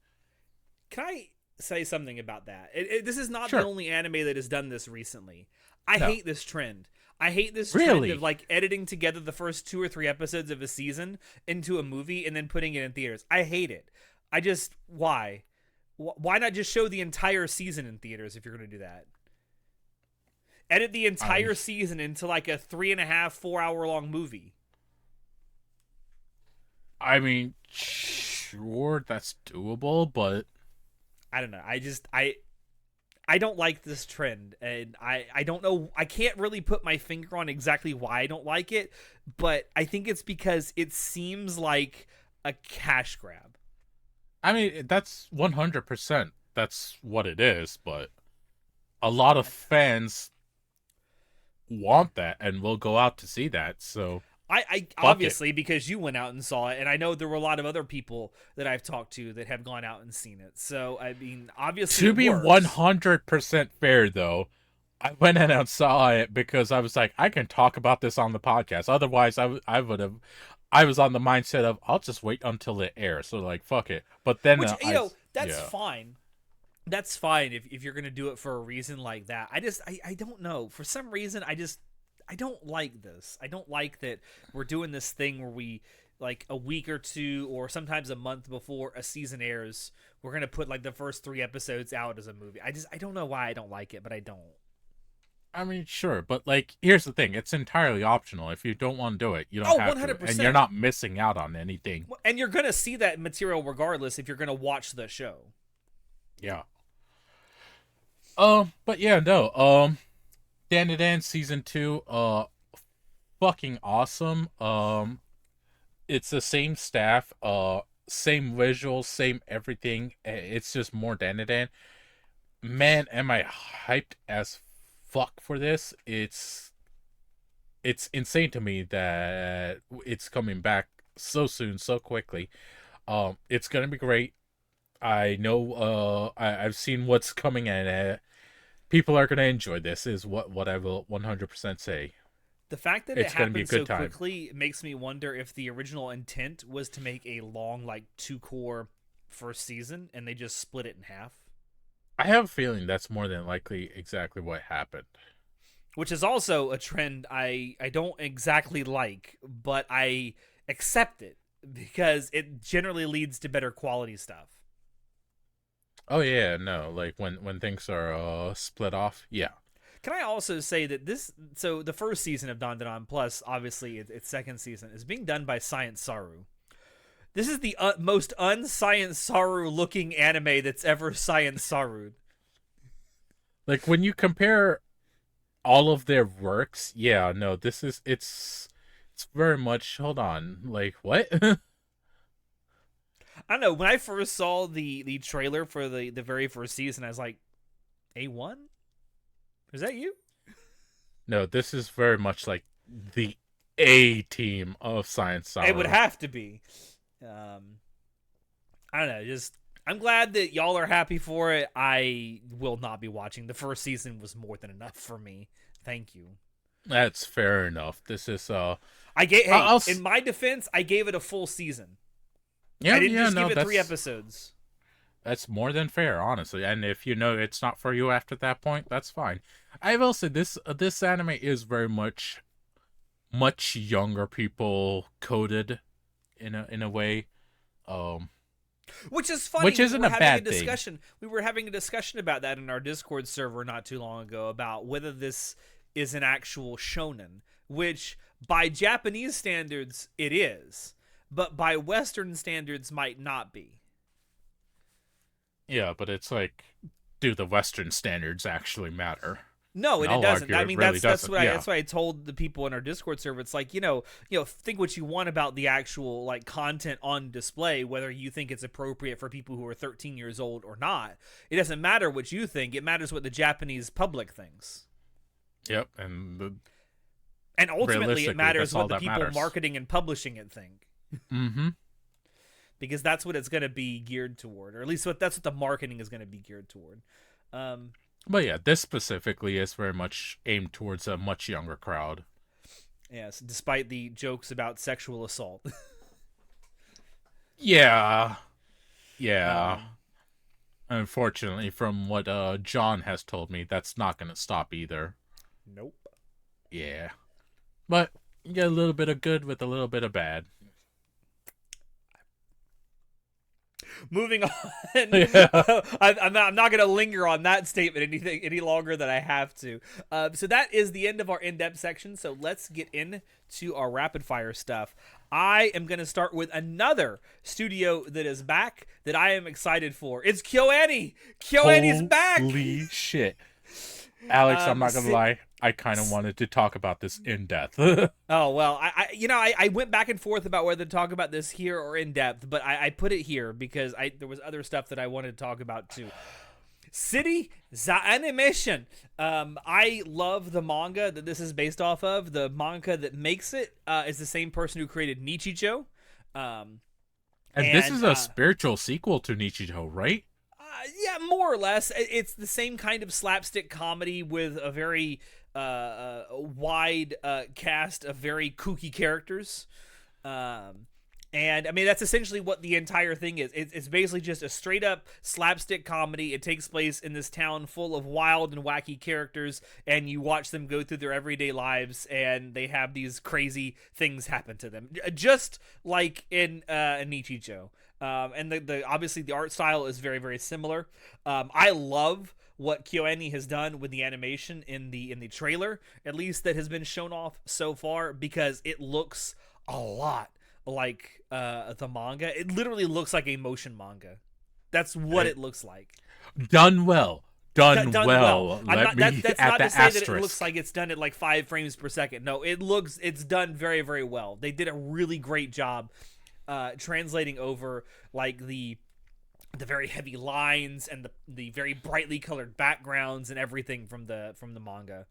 Speaker 1: Can I say something about that. This is not
Speaker 2: Sure.
Speaker 1: the only anime that has done this recently. I
Speaker 2: No.
Speaker 1: hate this trend. I hate this trend
Speaker 2: Really?
Speaker 1: of like editing together the first 2 or 3 episodes of a season into a movie and then putting it in theaters. I hate it. I just why? Why not just show the entire season in theaters if you're going to do that? Edit the entire season into like a 3.5, 4 hour long movie.
Speaker 2: I mean, sure, that's doable, but
Speaker 1: I don't know. I don't like this trend, and I don't know. I can't really put my finger on exactly why I don't like it, but I think it's because it seems like a cash grab.
Speaker 2: I mean, that's 100%. That's what it is, but a lot of fans want that and will go out to see that, so
Speaker 1: I obviously, because you went out and saw it, and I know there were a lot of other people that I've talked to that have gone out and seen it. So, I mean, obviously,
Speaker 2: to be 100% fair, though, I went in and saw it because I was like, I can talk about this on the podcast. Otherwise, I would have. I was on the mindset of I'll just wait until it airs. So like, fuck it. But then,
Speaker 1: which that's fine. That's fine if you're gonna do it for a reason like that. I don't know. For some reason, I don't like this. I don't like that we're doing this thing where we, like, a week or two or sometimes a month before a season airs, we're going to put like the first 3 episodes out as a movie. I don't know why I don't like it, but I don't.
Speaker 2: I mean, sure, but like, here's the thing: it's entirely optional. If you don't want to do it, you don't have
Speaker 1: 100%.
Speaker 2: to, and you're not missing out on anything.
Speaker 1: And you're going to see that material regardless if you're going to watch the show.
Speaker 2: Yeah. But yeah, no. DanDaDan season 2, fucking awesome. It's the same staff, same visuals, same everything. It's just more DanDaDan. Man, am I hyped as fuck for this. It's insane to me that it's coming back so soon, so quickly. It's gonna be great. I know. I've seen what's coming, and people are gonna enjoy this. Is what I will 100% say.
Speaker 1: The fact that
Speaker 2: It's
Speaker 1: it
Speaker 2: gonna be a
Speaker 1: happened so
Speaker 2: good time.
Speaker 1: quickly makes me wonder if the original intent was to make a long, like, 2-core first season, and they just split it in half.
Speaker 2: I have a feeling that's more than likely exactly what happened.
Speaker 1: Which is also a trend I don't exactly like, but I accept it because it generally leads to better quality stuff.
Speaker 2: Oh yeah, no, like when things are split off, yeah.
Speaker 1: Can I also say that so the first season of DanDaDan plus obviously its second season is being done by Science Saru. This is the most unscience Saru looking anime that's ever Science Saru.
Speaker 2: Like when you compare all of their works, yeah, no, this is it's very much, hold on, like what?
Speaker 1: I don't know. When I first saw the trailer for the very first season, I was like, A1? Is that you?
Speaker 2: No, this is very much like the A team of Science Saru.
Speaker 1: It would have to be. I don't know. Just I'm glad that y'all are happy for it. I will not be watching. The first season was more than enough for me. Thank you.
Speaker 2: That's fair enough. This is
Speaker 1: in my defense, I gave it a full season.
Speaker 2: Yeah,
Speaker 1: I didn't
Speaker 2: yeah,
Speaker 1: just
Speaker 2: no,
Speaker 1: give it 3 episodes.
Speaker 2: That's more than fair, honestly. And if you know it's not for you after that point, that's fine. I will say this anime is very much younger people coded in a way.
Speaker 1: Which is funny.
Speaker 2: Which isn't a bad thing.
Speaker 1: We were having a discussion about that in our Discord server not too long ago about whether this is an actual shonen, which by Japanese standards it is, but by Western standards might not be.
Speaker 2: Yeah, but it's like, do the Western standards actually matter?
Speaker 1: No, and it doesn't. I mean,
Speaker 2: really
Speaker 1: that's what
Speaker 2: yeah.
Speaker 1: that's why I told the people in our Discord server. It's like, think what you want about the actual like content on display, whether you think it's appropriate for people who are 13 years old or not. It doesn't matter what you think. It matters what the Japanese public thinks.
Speaker 2: Yep, and
Speaker 1: ultimately it matters what the people
Speaker 2: matters.
Speaker 1: marketing and publishing it think.
Speaker 2: Mm-hmm.
Speaker 1: Because that's what it's going to be geared toward, or at least that's what the marketing is going to be geared toward.
Speaker 2: But yeah, this specifically is very much aimed towards a much younger crowd.
Speaker 1: Yes, despite the jokes about sexual assault.
Speaker 2: Yeah. Unfortunately, from what John has told me, that's not going to stop either.
Speaker 1: Nope.
Speaker 2: Yeah. But you get a little bit of good with a little bit of bad.
Speaker 1: Moving on.
Speaker 2: Yeah.
Speaker 1: I'm not going to linger on that statement any longer than I have to. So that is the end of our in-depth section. So let's get into our rapid fire stuff. I am going to start with another studio that is back that I am excited for. It's KyoAni. KyoAni's back.
Speaker 2: Holy shit. Alex, I'm not going to lie. I kind of wanted to talk about this in depth.
Speaker 1: Oh, well, I went back and forth about whether to talk about this here or in depth, but I put it here because there was other stuff that I wanted to talk about too. City the animation. I love the manga that this is based off of. The manga that makes it is the same person who created Nichijou.
Speaker 2: And this is a spiritual sequel to Nichijou, right?
Speaker 1: Yeah, more or less. It's the same kind of slapstick comedy with a very wide cast of very kooky characters. And I mean, that's essentially what the entire thing is. It's basically just a straight up slapstick comedy. It takes place in this town full of wild and wacky characters, and you watch them go through their everyday lives, and they have these crazy things happen to them, just like in Nichijou. And the obviously the art style is very, very similar. I love what KyoAni has done with the animation in the trailer, at least that has been shown off so far, because it looks a lot like the manga. It literally looks like a motion manga. That's what it looks like.
Speaker 2: Done well. Done well.
Speaker 1: That's not to say that it looks like it's done at like 5 frames per second. No, it's done very, very well. They did a really great job translating over like the very heavy lines and the very brightly colored backgrounds and everything from the manga.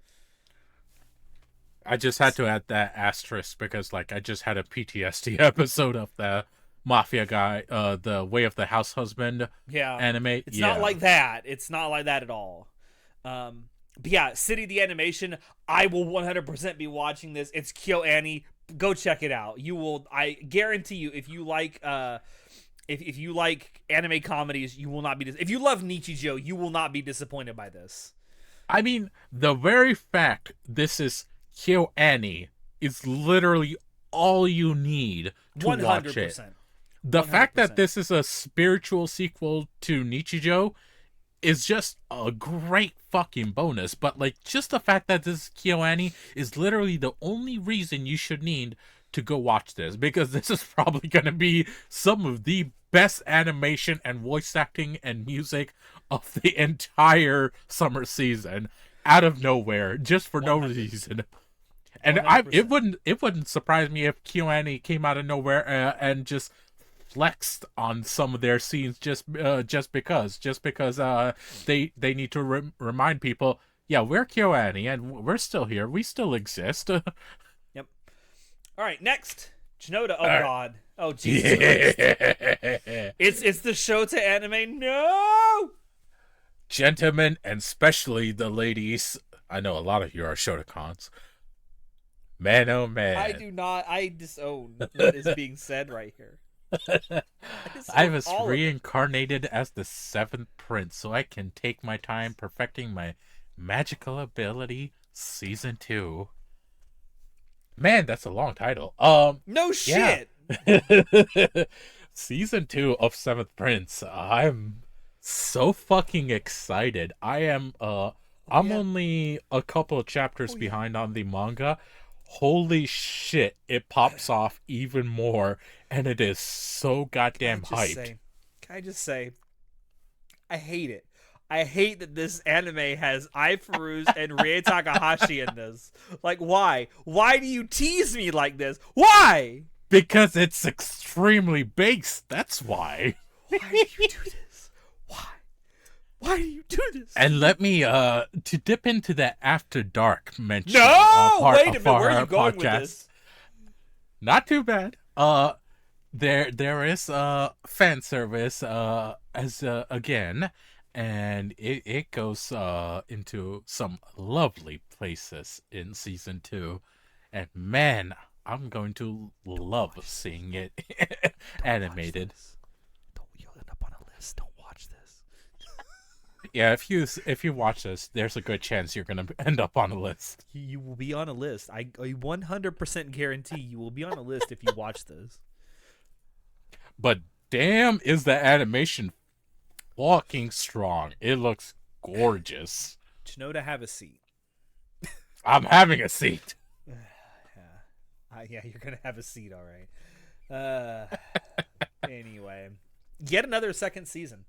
Speaker 2: I just had to add that asterisk because like I just had a PTSD episode of the mafia guy, the Way of the House Husband anime.
Speaker 1: It's not like that. It's not like that at all. But yeah, City the animation, I will 100% be watching this. It's KyoAni. Go check it out. You will. I guarantee you, if you like, if you like anime comedies, you will not be. If you love Nichijou, you will not be disappointed by this.
Speaker 2: I mean, the very fact this is KyoAni is literally all you need to 100%. Watch it. The 100%. Fact that this is a spiritual sequel to Nichijou is just a great fucking bonus. But like, just the fact that this is KyoAni is literally the only reason you should need to go watch this, because this is probably going to be some of the best animation and voice acting and music of the entire summer season, out of nowhere, just for 100%. No reason. And it wouldn't surprise me if KyoAni came out of nowhere and just flexed on some of their scenes just because they need to remind people, yeah, we're KyoAni and we're still here, we still exist.
Speaker 1: Yep. All right, next Shinoda. Oh God. Oh Jesus. Yeah. It's the Shota anime. No.
Speaker 2: Gentlemen, and especially the ladies, I know a lot of you are Shotacons. Man, oh man.
Speaker 1: I do not. I disown what is being said right here.
Speaker 2: I was reincarnated as the 7th prince, so I can take my time perfecting my magical ability. Season 2. Man, that's a long title.
Speaker 1: No shit.
Speaker 2: Yeah. Season 2 of 7th Prince. I'm so fucking excited. I'm only a couple of chapters behind on the manga. Holy shit, it pops off even more, and it is so goddamn hyped.
Speaker 1: Can I just say, I hate it. I hate that this anime has Ifarus and Rie Takahashi in this. Like, why? Why do you tease me like this? Why?
Speaker 2: Because it's extremely based, that's why.
Speaker 1: Why do you do this? Why? Why do you do this?
Speaker 2: And let me to dip into that After Dark mention.
Speaker 1: No, wait a minute. Where are you going with this?
Speaker 2: Not too bad. There is fan service as again, and it goes into some lovely places in season 2, and man, I'm going to love seeing it animated.
Speaker 1: Don't you'll end up on a list. Don't watch this.
Speaker 2: Yeah, if you watch this, there's a good chance you're gonna end up on a list.
Speaker 1: You will be on a list. I 100% guarantee you will be on a list if you watch this.
Speaker 2: But damn, is the animation fucking strong. It looks gorgeous.
Speaker 1: Shinoda, have a seat.
Speaker 2: I'm having a seat.
Speaker 1: Yeah, you're gonna have a seat, all right. Anyway, yet another second season.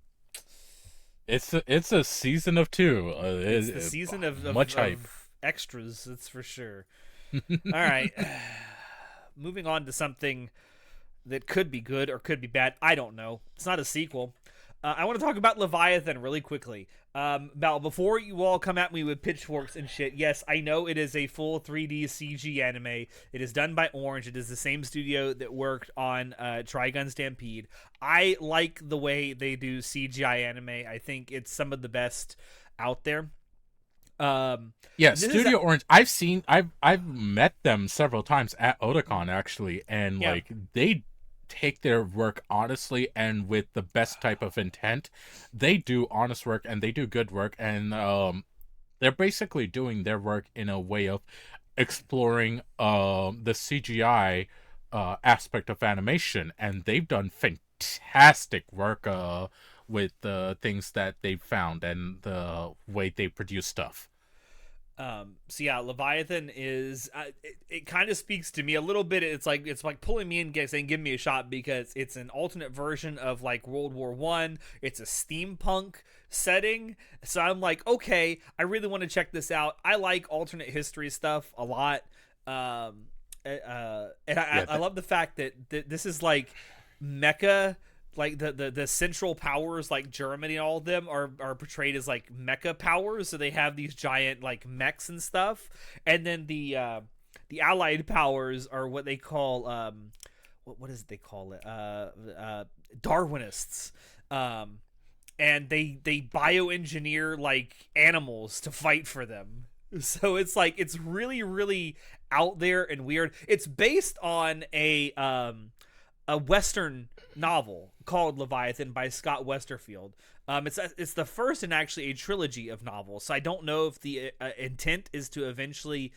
Speaker 2: It's a season of 2.
Speaker 1: It's the season of
Speaker 2: much hype.
Speaker 1: Of extras, that's for sure. All right, moving on to something that could be good or could be bad. I don't know. It's not a sequel. I want to talk about Leviathan really quickly. Now, before you all come at me with pitchforks and shit, yes, I know it is a full 3D CG anime. It is done by Orange. It is the same studio that worked on Trigun Stampede. I like the way they do CGI anime. I think it's some of the best out there.
Speaker 2: Yeah, Studio Orange. I've met them several times at Otakon actually, and like they take their work honestly and with the best type of intent. They do honest work and they do good work, and they're basically doing their work in a way of exploring the CGI aspect of animation, and they've done fantastic work with the things that they've found and the way they produce stuff.
Speaker 1: So yeah, Leviathan is it kind of speaks to me a little bit. It's like pulling me in, saying give me a shot, because it's an alternate version of like World War One. It's a steampunk setting, so I'm like, okay, I really want to check this out. I like alternate history stuff a lot, and I love the fact that this is like mecha. Like the central powers, like Germany and all of them are portrayed as like mecha powers, so they have these giant like mechs and stuff, and then the allied powers are what they call what is it they call it Darwinists, and they bioengineer like animals to fight for them. So it's like it's really really out there and weird. It's based on a Western novel called Leviathan by Scott Westerfield. It's the first in actually a trilogy of novels. So I don't know if the intent is to eventually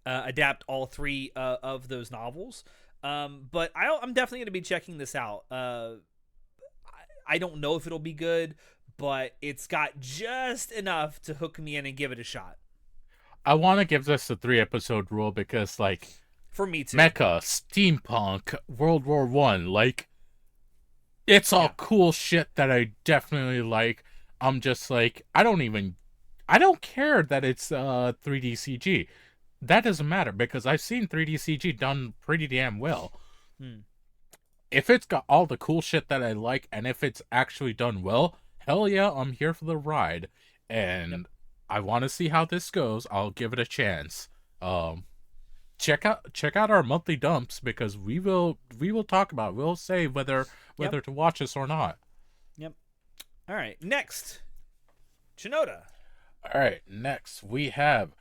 Speaker 1: adapt all 3 of those novels. But I'm definitely going to be checking this out. I don't know if it'll be good, but it's got just enough to hook me in and give it a shot.
Speaker 2: I want to give this a 3-episode rule because, like,
Speaker 1: for me too.
Speaker 2: Mecha, steampunk, World War One, like, it's all cool shit that I definitely like. I'm just like, I don't care that it's 3D CG. That doesn't matter because I've seen 3D CG done pretty damn well. If it's got all the cool shit that I like, and if it's actually done well, hell yeah, I'm here for the ride. And I want to see how this goes. I'll give it a chance. Check out our monthly dumps, because we will talk about it. We'll say whether to watch this or not.
Speaker 1: Yep. All right. Next, Shinoda.
Speaker 2: All right. Next we have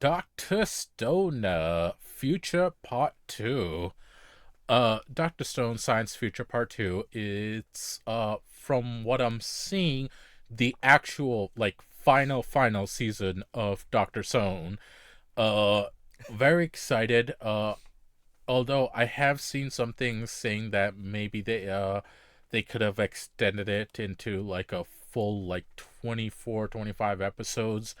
Speaker 2: Dr. Stone Future Part 2. Dr. Stone Science Future Part 2. It's from what I'm seeing, the actual like final season of Dr. Stone. Very excited. Although I have seen some things saying that maybe they could have extended it into like a full like 24-25 episodes.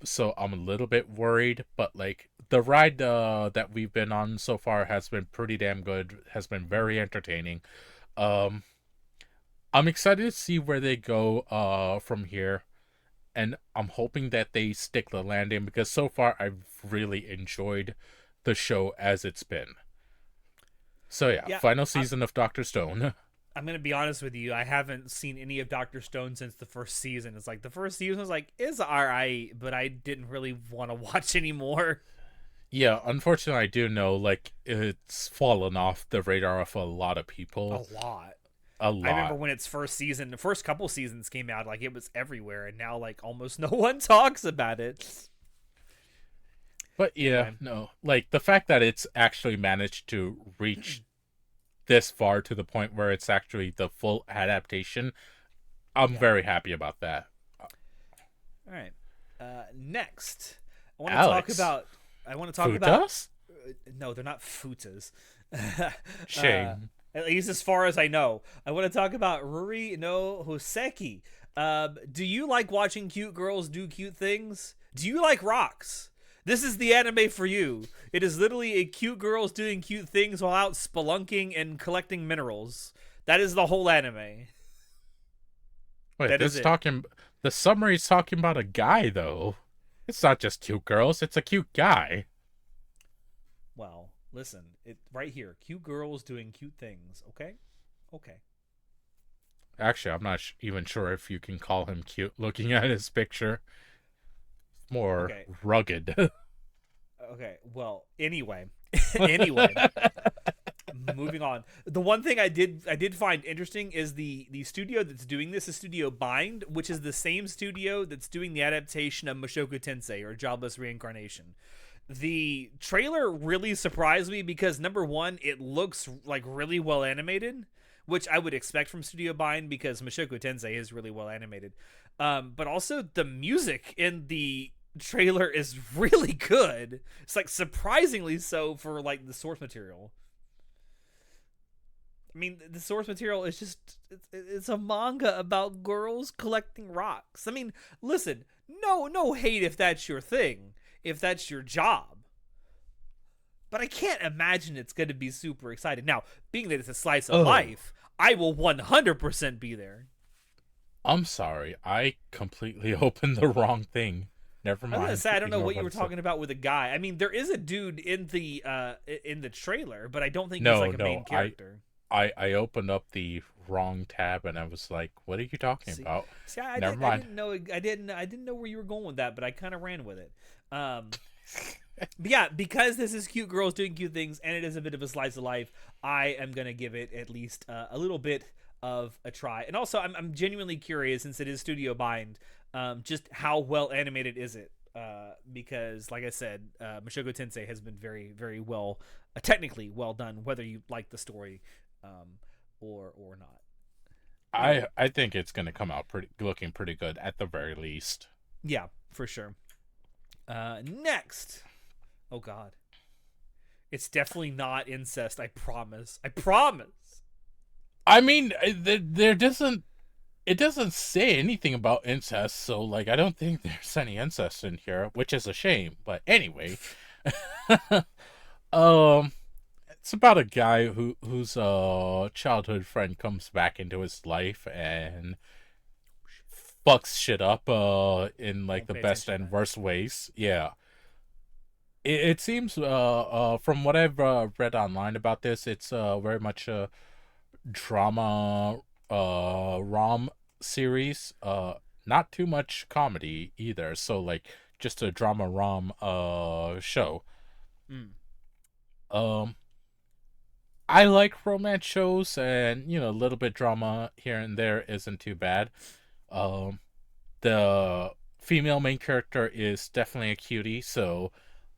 Speaker 2: So I'm a little bit worried, but like the ride that we've been on so far has been pretty damn good. Has been very entertaining. I'm excited to see where they go from here. And I'm hoping that they stick the landing, because so far I've really enjoyed the show as it's been. So yeah, final season of Dr. Stone.
Speaker 1: I'm going to be honest with you. I haven't seen any of Dr. Stone since the first season. It's like the first season was like, it's alright, but I didn't really want to watch anymore.
Speaker 2: Yeah, unfortunately I do know like it's fallen off the radar of a lot of people.
Speaker 1: A lot.
Speaker 2: A lot.
Speaker 1: I remember when its the first couple seasons came out, like it was everywhere, and now like almost no one talks about it.
Speaker 2: But yeah, no, like the fact that it's actually managed to reach this far to the point where it's actually the full adaptation I'm very happy about that.
Speaker 1: All right. Next, I want to talk
Speaker 2: Alex,
Speaker 1: about. I want to talk about.
Speaker 2: Futas?
Speaker 1: No, they're not futas.
Speaker 2: Shame.
Speaker 1: At least as far as I know. I want to talk about Ruri no Hoseki. Do you like watching cute girls do cute things? Do you like rocks? This is the anime for you. It is literally a cute girls doing cute things while out spelunking and collecting minerals. That is the whole anime.
Speaker 2: Wait,
Speaker 1: That
Speaker 2: this
Speaker 1: is it.
Speaker 2: talking. The summary's talking about a guy though. It's not just cute girls. It's a cute guy.
Speaker 1: Well, listen, it right here. Cute girls doing cute things. Okay, okay.
Speaker 2: Actually, I'm not even sure if you can call him cute. Looking at his picture, more
Speaker 1: Okay.
Speaker 2: rugged.
Speaker 1: Okay. Well, anyway, anyway, moving on. The one thing I did find interesting is the studio that's doing this is Studio Bind, which is the same studio that's doing the adaptation of Mushoku Tensei or Jobless Reincarnation. The trailer really surprised me because number one, it looks like really well animated, which I would expect from Studio Bind because Mushoku Tensei is really well animated. But also the music in the trailer is really good. It's like surprisingly so for like the source material. I mean, the source material is just it's a manga about girls collecting rocks. I mean, listen, no hate if that's your thing, if that's your job. But I can't imagine it's going to be super exciting. Now, being that it's a slice of
Speaker 2: Oh,
Speaker 1: life, I will 100% be there.
Speaker 2: I'm sorry. I completely opened the wrong thing. Never
Speaker 1: I was gonna
Speaker 2: mind.
Speaker 1: say I don't know
Speaker 2: Ignore
Speaker 1: what you
Speaker 2: what
Speaker 1: were
Speaker 2: I said.
Speaker 1: talking about with a guy. I mean, there is a dude in the trailer, but I don't think he's
Speaker 2: No,
Speaker 1: like a main
Speaker 2: no.
Speaker 1: character.
Speaker 2: I opened up the wrong tab and I was like, "What are you talking
Speaker 1: See,
Speaker 2: about?"
Speaker 1: see, I,
Speaker 2: Never
Speaker 1: did, I
Speaker 2: mind.
Speaker 1: didn't know I didn't know where you were going with that, but I kind of ran with it. But yeah, because this is cute girls doing cute things, and it is a bit of a slice of life, I am gonna give it at least a little bit of a try. And also, I'm genuinely curious since it is Studio Bind, just how well animated is it? Because, like I said, Mushoku Tensei has been very, very well, technically well done, whether you like the story or not.
Speaker 2: I think it's gonna come out looking pretty good at the very least.
Speaker 1: Yeah, for sure. Next, oh God, it's definitely not incest. I promise. I promise.
Speaker 2: I mean, there doesn't it doesn't say anything about incest, so like I don't think there's any incest in here, which is a shame. But anyway, um, it's about a guy whose childhood friend comes back into his life and fucks shit up in like
Speaker 1: Don't
Speaker 2: the
Speaker 1: pay
Speaker 2: best
Speaker 1: attention to
Speaker 2: and
Speaker 1: that.
Speaker 2: worst ways. Yeah. It seems from what I've read online about this, it's very much a drama rom series, not too much comedy either, so like just a drama rom show.
Speaker 1: Mm.
Speaker 2: um I like romance shows, and a little bit drama here and there isn't too bad. um the female main character is definitely a cutie, so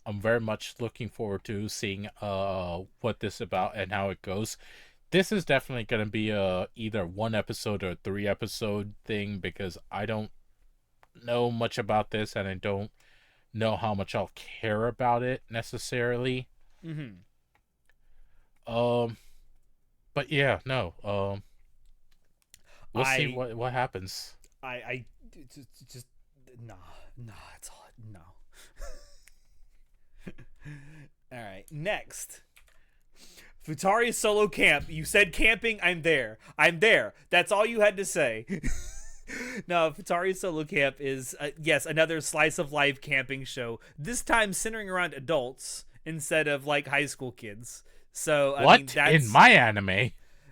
Speaker 2: I'm very much looking forward to seeing what this is about and how it goes. This is definitely going to be a either one episode or 3 episode thing, because I don't know much about this and I don't know how much I'll care about it necessarily.
Speaker 1: Mm-hmm.
Speaker 2: Um, but yeah, no. We'll see
Speaker 1: I
Speaker 2: what happens.
Speaker 1: I just no, it's all no. All right, next. Futari solo camp. You said camping. I'm there. I'm there. That's all you had to say. No, Futari solo camp is yes, another slice of life camping show. This time centering around adults instead of like high school kids. So I mean
Speaker 2: What in
Speaker 1: that's
Speaker 2: my anime?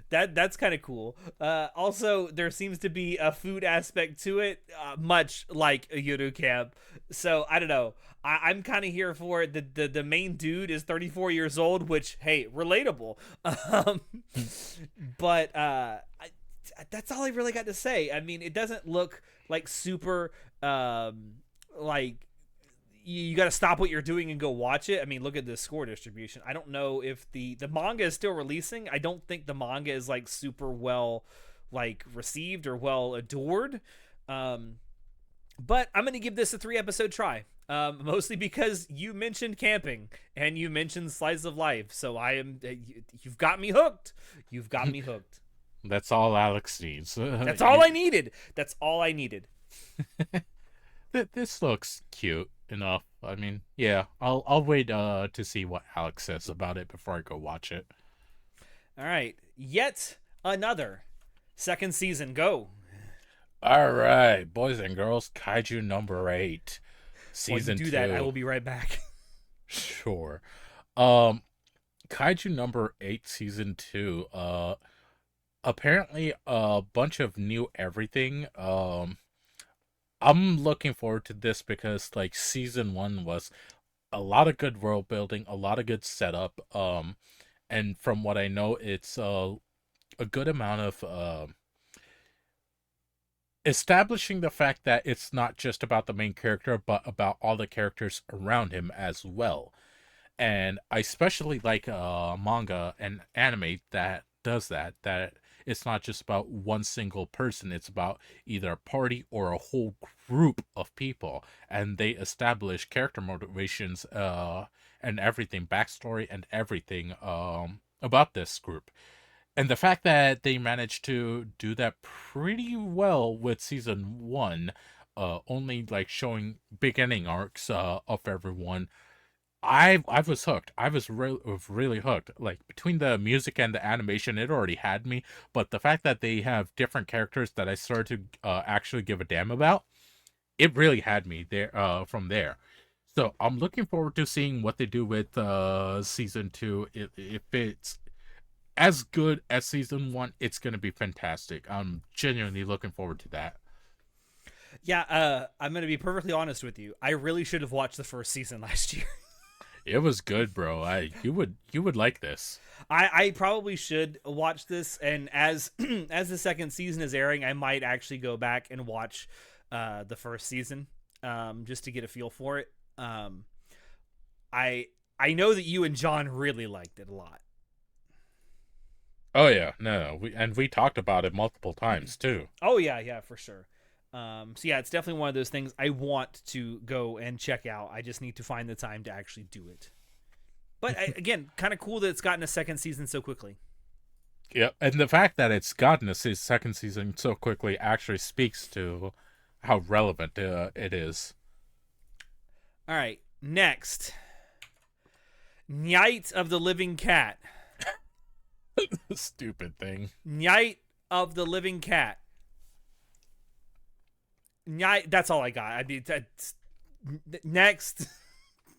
Speaker 1: that's kind of cool. Also, there seems to be a food aspect to it, much like a Yuru camp. So I don't know. I'm kind of here for it. The main dude is 34 years old, which hey, relatable. Um, but that's all I really got to say. I mean, it doesn't look like super like you got to stop what you're doing and go watch it. I mean, look at the score distribution. I don't know if the manga is still releasing. I don't think the manga is like super well like received or well adored. But I'm going to give this a 3-episode try. Mostly because you mentioned camping and you mentioned slice of life, so you've got me hooked. You've got me hooked.
Speaker 2: That's all Alex needs.
Speaker 1: That's all I needed. That's all I needed.
Speaker 2: This looks cute enough. I mean, yeah, I'll wait to see what Alex says about it before I go watch it.
Speaker 1: All right, yet another second season. Go.
Speaker 2: All right, boys and girls, Kaiju number 8. Season 2.
Speaker 1: Do that. I will be right back.
Speaker 2: Sure. Kaiju number 8, season 2. Apparently a bunch of new everything. I'm looking forward to this because like season 1 was a lot of good world building, a lot of good setup. And from what I know, it's a good amount of establishing the fact that it's not just about the main character, but about all the characters around him as well. And I especially like manga and anime that does that it's not just about one single person, it's about either a party or a whole group of people, and they establish character motivations and everything, backstory and everything about this group. And the fact that they managed to do that pretty well with season 1, only like showing beginning arcs of everyone, I was hooked. I was really hooked. Like between the music and the animation, it already had me. But the fact that they have different characters that I started to actually give a damn about, it really had me there. From there, so I'm looking forward to seeing what they do with season 2. If it's as good as season 1, it's going to be fantastic. I'm genuinely looking forward to that.
Speaker 1: Yeah, I'm going to be perfectly honest with you. I really should have watched the first season last year.
Speaker 2: It was good, bro. You would like this.
Speaker 1: I probably should watch this, and as as the second season is airing, I might actually go back and watch the first season just to get a feel for it. I know that you and John really liked it a lot.
Speaker 2: Oh yeah, no, we talked about it multiple times too.
Speaker 1: Oh yeah, for sure. So yeah, it's definitely one of those things I want to go and check out. I just need to find the time to actually do it. But again, kind of cool that it's gotten a second season so quickly.
Speaker 2: Yeah, and the fact that it's gotten a second season so quickly actually speaks to how relevant it is.
Speaker 1: All right, next, Night of the Living Cat.
Speaker 2: Stupid thing.
Speaker 1: Night of the Living Cat. Night. That's all I got. I mean, next.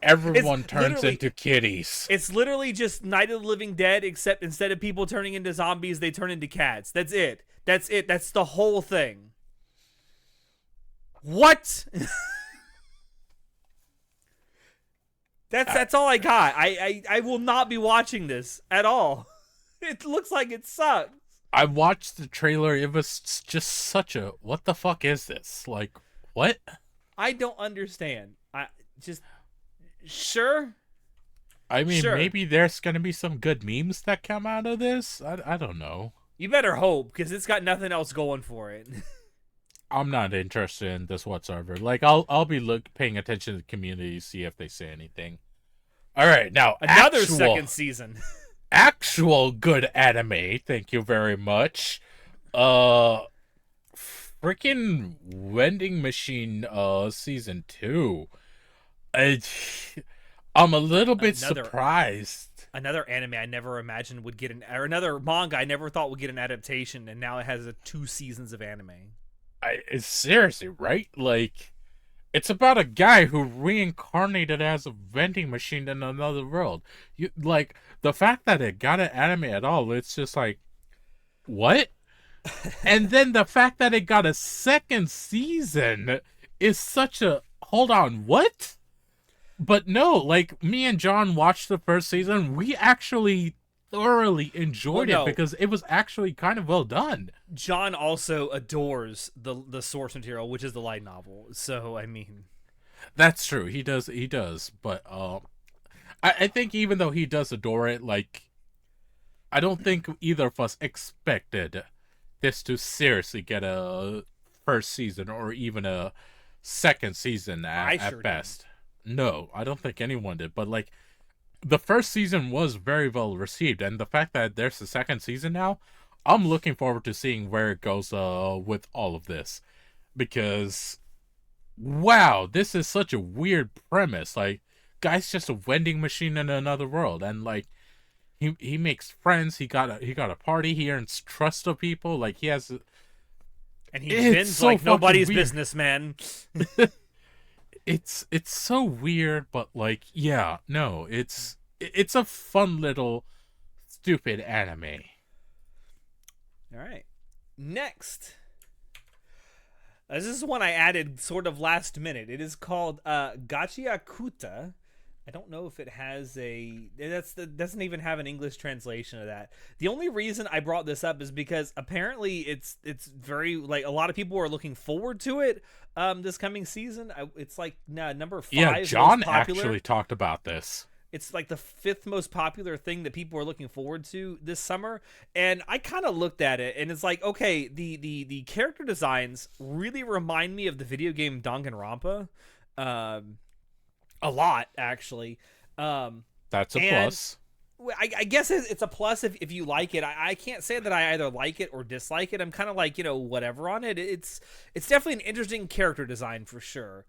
Speaker 2: Everyone turns into kitties.
Speaker 1: It's literally just Night of the Living Dead, except instead of people turning into zombies, they turn into cats. That's it. That's it. That's the whole thing. What? That's all I got. I will not be watching this at all. It looks like it sucks.
Speaker 2: I watched the trailer. It was just such a, what the fuck is this? Like, what?
Speaker 1: I don't understand. Sure.
Speaker 2: I mean, maybe there's gonna be some good memes that come out of this. I don't know.
Speaker 1: You better hope, because it's got nothing else going for it.
Speaker 2: I'm not interested in this whatsoever. Like, I'll be paying attention to the community, see if they say anything. All right, now
Speaker 1: another second season.
Speaker 2: Actual good anime. Thank you very much. Freaking Vending Machine season 2. I'm a little bit surprised.
Speaker 1: Another anime I never imagined would get or another manga I never thought would get an adaptation, and now it has 2 seasons of anime.
Speaker 2: It's seriously, right? Like, it's about a guy who reincarnated as a vending machine in another world. Like, the fact that it got an anime at all, it's just like, what? And then the fact that it got a second season is such a, hold on, what? But no, like, me and John watched the first season. We actually thoroughly enjoyed it because it was actually kind of well done.
Speaker 1: John also adores the source material, which is the light novel. So, I mean,
Speaker 2: that's true. He does. But I think even though he does adore it, like, I don't think either of us expected this to seriously get a first season or even a second season at best. No, I don't think anyone did. But like, the first season was very well received, and the fact that there's a second season now, I'm looking forward to seeing where it goes with all of this, because wow, this is such a weird premise. Like, guy's just a vending machine in another world, and like he makes friends. He got a party. He earns trust of people. Like, he has,
Speaker 1: and he vends so like nobody's business, man.
Speaker 2: It's so weird, but like, yeah, no, it's a fun little stupid anime.
Speaker 1: All right, next. This is one I added sort of last minute. It is called Gachiakuta. I don't know if it has doesn't even have an English translation of that. The only reason I brought this up is because apparently it's very, like, a lot of people are looking forward to it this coming season. It's like number 5.
Speaker 2: Yeah, John actually talked about this.
Speaker 1: It's like the 5th most popular thing that people are looking forward to this summer. And I kind of looked at it, and it's like, okay, the character designs really remind me of the video game Danganronpa. A lot, actually.
Speaker 2: That's a plus.
Speaker 1: I guess it's a plus if you like it. I can't say that I either like it or dislike it. I'm kind of like, whatever on it. It's definitely an interesting character design for sure.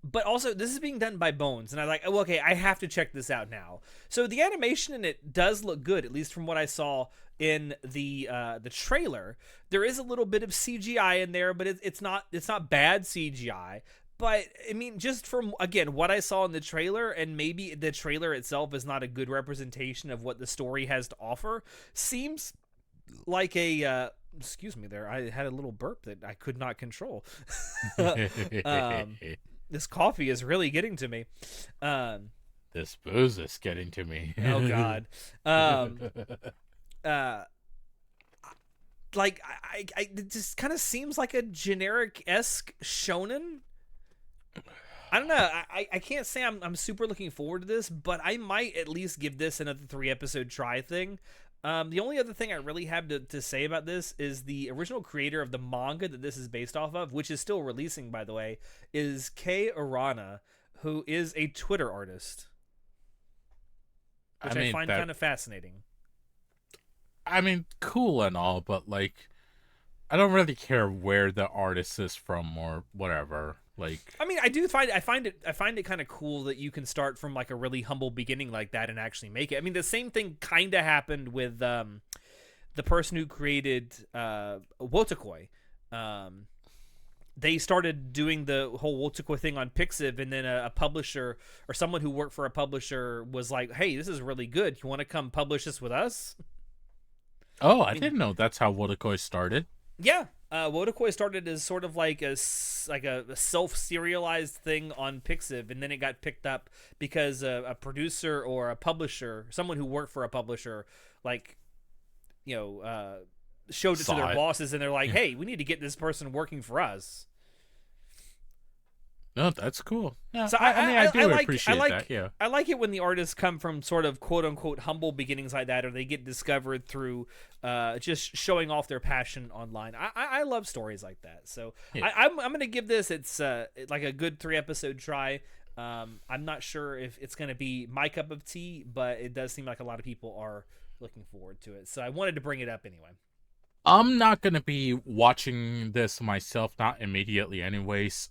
Speaker 1: But also, this is being done by Bones, and I'm like, oh, okay, I have to check this out now. So the animation in it does look good, at least from what I saw in the trailer. There is a little bit of CGI in there, but it's not bad CGI. But I mean, just from, again, what I saw in the trailer, and maybe the trailer itself is not a good representation of what the story has to offer, seems like a excuse me there, I had a little burp that I could not control. This coffee is really getting to me.
Speaker 2: This booze is getting to me.
Speaker 1: Oh God. Like it just kind of seems like a generic-esque shonen. I don't know. I can't say I'm super looking forward to this, but I might at least give this another 3-episode try thing. The only other thing I really have to say about this is the original creator of the manga that this is based off of, which is still releasing, by the way, is Kei Arana, who is a Twitter artist, which I find kind of fascinating.
Speaker 2: I mean, cool and all, but like, I don't really care where the artist is from or whatever. Like,
Speaker 1: I mean, I find it kind of cool that you can start from like a really humble beginning like that and actually make it. I mean, the same thing kind of happened with the person who created Wotakoi. They started doing the whole Wotakoi thing on Pixiv, and then a publisher or someone who worked for a publisher was like, "Hey, this is really good. You want to come publish this with us?"
Speaker 2: Oh, I didn't know that's how Wotakoi started.
Speaker 1: Yeah, Wotakoi started as sort of like a self-serialized thing on Pixiv, and then it got picked up because a producer or a publisher, someone who worked for a publisher, like, showed it to their bosses, and they're like, "Hey, we need to get this person working for us."
Speaker 2: No, that's cool. Yeah,
Speaker 1: so
Speaker 2: I do appreciate that. Yeah,
Speaker 1: I like it when the artists come from sort of quote unquote humble beginnings like that, or they get discovered through just showing off their passion online. I love stories like that. So yeah. I'm gonna give this like a good 3-episode try. I'm not sure if it's gonna be my cup of tea, but it does seem like a lot of people are looking forward to it. So I wanted to bring it up anyway.
Speaker 2: I'm not gonna be watching this myself, not immediately, anyways.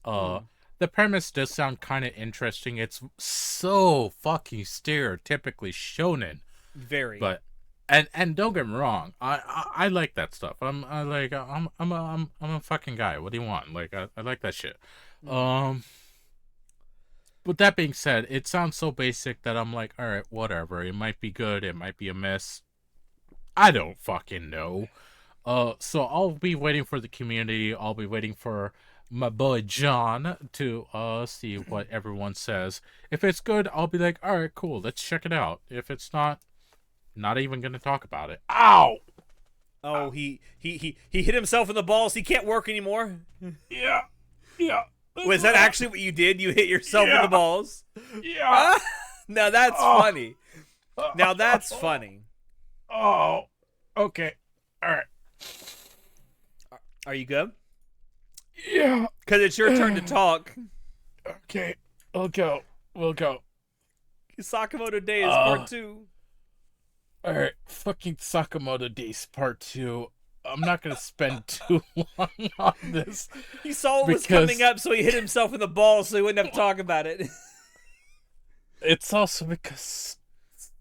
Speaker 2: The premise does sound kind of interesting. It's so fucking stereotypically shonen. Very. But and don't get me wrong, I like that stuff. I'm a fucking guy. What do you want? Like, I like that shit. But that being said, it sounds so basic that I'm like, all right, whatever. It might be good. It might be a mess. I don't fucking know. So I'll be waiting for the community. I'll be waiting for my boy John to see what everyone says. If it's good, I'll be like, all right, cool, let's check it out. If it's not even gonna talk about it. Ow!
Speaker 1: Oh, he hit himself in the balls. He can't work anymore.
Speaker 2: Yeah.
Speaker 1: Was that actually what you did? You hit yourself in the balls?
Speaker 2: Yeah.
Speaker 1: Now that's funny. Now that's funny.
Speaker 2: Oh, okay. All right.
Speaker 1: Are you good?
Speaker 2: Yeah.
Speaker 1: Because it's your turn to talk.
Speaker 2: Okay. We'll go.
Speaker 1: Sakamoto Days Part 2.
Speaker 2: Alright. Fucking Sakamoto Days Part 2. I'm not going to spend too long on this.
Speaker 1: He saw what was coming up, so he hit himself in the balls so he wouldn't have to talk about it.
Speaker 2: It's also because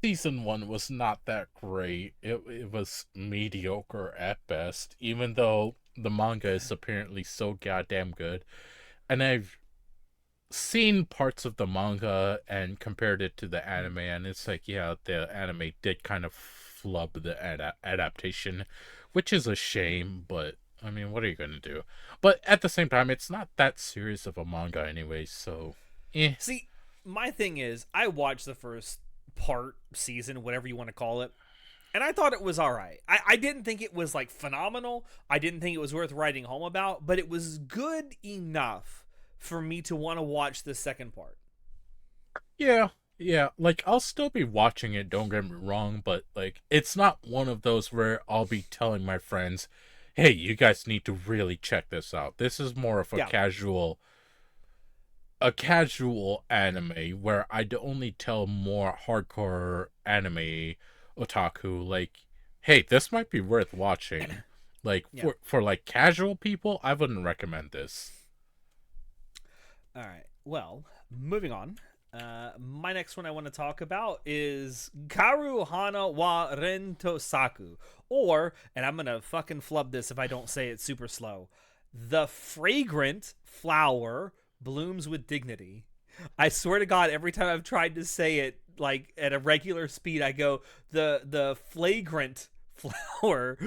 Speaker 2: season 1 was not that great. It was mediocre at best, even though the manga is apparently so goddamn good. And I've seen parts of the manga and compared it to the anime, and it's like, yeah, the anime did kind of flub the adaptation, which is a shame, but I mean, what are you going to do? But at the same time, it's not that serious of a manga anyway, so eh.
Speaker 1: See, my thing is, I watched the first season, whatever you want to call it, and I thought it was all right. I didn't think it was, like, phenomenal. I didn't think it was worth writing home about, but it was good enough for me to want to watch the second part.
Speaker 2: Yeah, like, I'll still be watching it, don't get me wrong, but, like, it's not one of those where I'll be telling my friends, hey, you guys need to really check this out. This is more of a casual anime where I'd only tell more hardcore anime otaku, like, hey, this might be worth watching. Like, for like casual people, I wouldn't recommend this.
Speaker 1: All right, well, moving on. My next one I want to talk about is Karu Hana wa Rento Saku, or, and I'm gonna fucking flub this if I don't say it super slow, the fragrant flower blooms with dignity. I swear to God, every time I've tried to say it like at a regular speed, I go the flagrant flower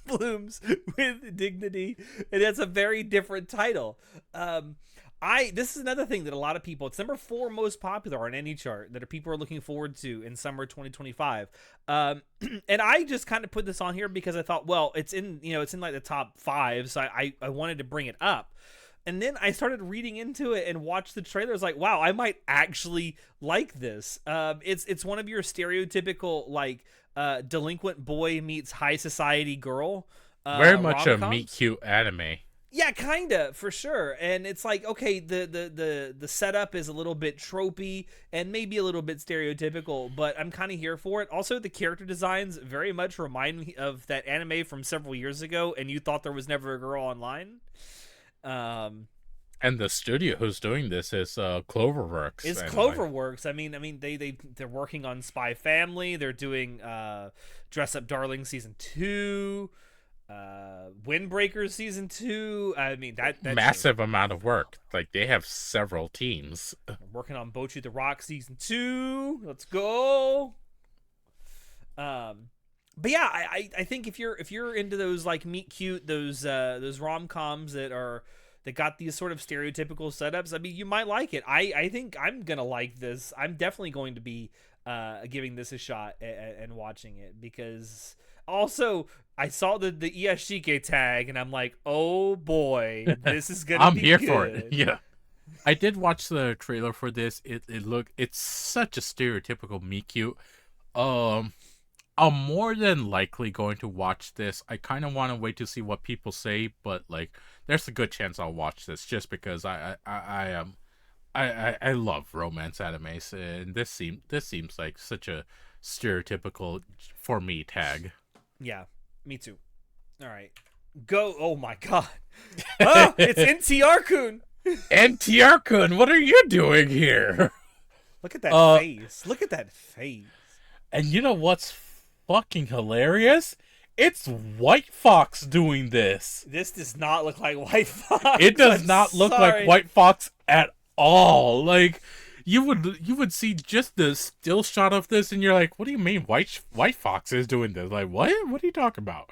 Speaker 1: blooms with dignity, and that's a very different title. This is another thing that a lot of people, it's number 4 most popular on any chart that people are looking forward to in summer 2025. And I just kind of put this on here because I thought, well, it's in like the top 5, so I wanted to bring it up. And then I started reading into it and watched the trailer. I was like, wow, I might actually like this. It's one of your stereotypical, like, delinquent boy meets high society girl.
Speaker 2: Very much rom-coms. A meet cute anime.
Speaker 1: Yeah, kinda, for sure. And it's like, okay, the setup is a little bit tropey and maybe a little bit stereotypical, but I'm kind of here for it. Also, the character designs very much remind me of that anime from several years ago, And You Thought There Was Never a Girl Online.
Speaker 2: And the studio who's doing this is Cloverworks.
Speaker 1: It's Cloverworks. I mean, they're working on Spy Family. They're doing Dress Up Darling season 2. Windbreakers season 2. I mean, that
Speaker 2: massive amount of work. Like, they have several teams.
Speaker 1: I'm working on Bocchi the Rock season 2. Let's go. But yeah, I think if you're into those, like, meet cute, those rom-coms that got these sort of stereotypical setups, I mean, you might like it. I think I'm gonna like this. I'm definitely going to be giving this a shot and watching it, because also I saw the Iyashike tag and I'm like, oh boy, this is gonna
Speaker 2: I'm
Speaker 1: be
Speaker 2: here
Speaker 1: good.
Speaker 2: for it. Yeah, I did watch the trailer for this. It's such a stereotypical meet cute. I'm more than likely going to watch this. I kind of want to wait to see what people say, but, like, there's a good chance I'll watch this just because I love romance animes, and this seems like such a stereotypical for me tag.
Speaker 1: Yeah, me too. All right, go. Oh my God, oh, it's NTR-kun.
Speaker 2: NTR-kun, what are you doing here?
Speaker 1: Look at that face. Look at that face.
Speaker 2: And you know what's fucking hilarious? It's White Fox doing this.
Speaker 1: This does not look like White Fox.
Speaker 2: It does not look like White Fox at all. Like, you would see just the still shot of this, and you're like, "What do you mean White Fox is doing this? Like, what? What are you talking about?"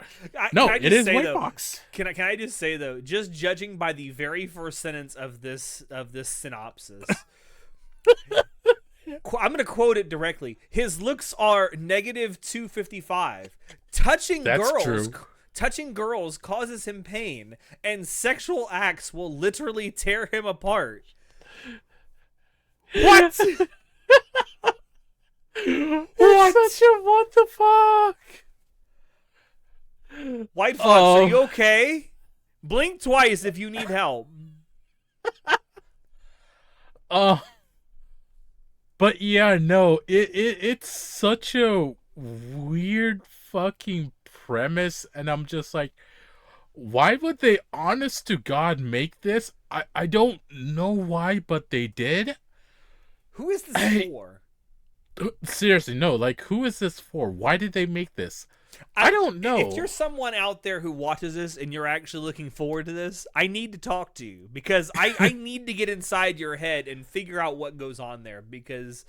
Speaker 2: No, it is White Fox.
Speaker 1: Can I just say though, just judging by the very first sentence of this synopsis, I'm going to quote it directly. His looks are -255. Touching girls causes him pain, and sexual acts will literally tear him apart. What?
Speaker 2: What? Such a what the fuck?
Speaker 1: White Fox, are you okay? Blink twice if you need help.
Speaker 2: But yeah, no, it's such a weird fucking premise, and I'm just like, why would they, honest to God, make this? I don't know why, but they did.
Speaker 1: Who is this for?
Speaker 2: Seriously, no, like, who is this for? Why did they make this? I don't know.
Speaker 1: If you're someone out there who watches this and you're actually looking forward to this, I need to talk to you because I need to get inside your head and figure out what goes on there, because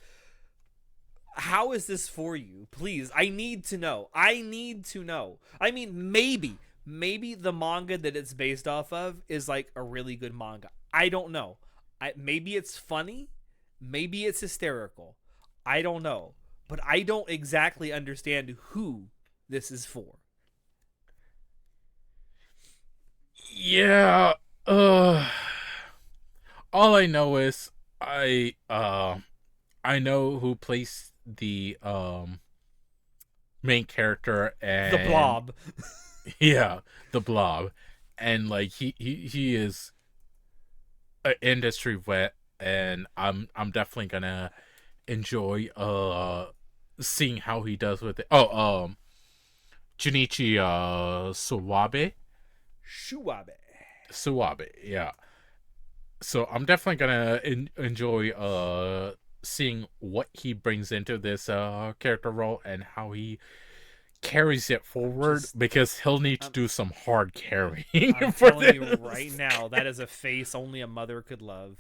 Speaker 1: how is this for you? Please, I need to know. I need to know. I mean, maybe the manga that it's based off of is like a really good manga. I don't know. Maybe it's funny. Maybe it's hysterical. I don't know. But I don't exactly understand who this is for.
Speaker 2: Yeah. All I know is I know who plays the main character, and
Speaker 1: The Blob.
Speaker 2: Yeah, the Blob, and like he is an industry vet, and I'm definitely gonna enjoy seeing how he does with it. Junichi Suwabe, yeah. So I'm definitely gonna enjoy seeing what he brings into this character role and how he carries it forward, because he'll need to do some hard carrying.
Speaker 1: I'm telling you right now, that is a face only a mother could love.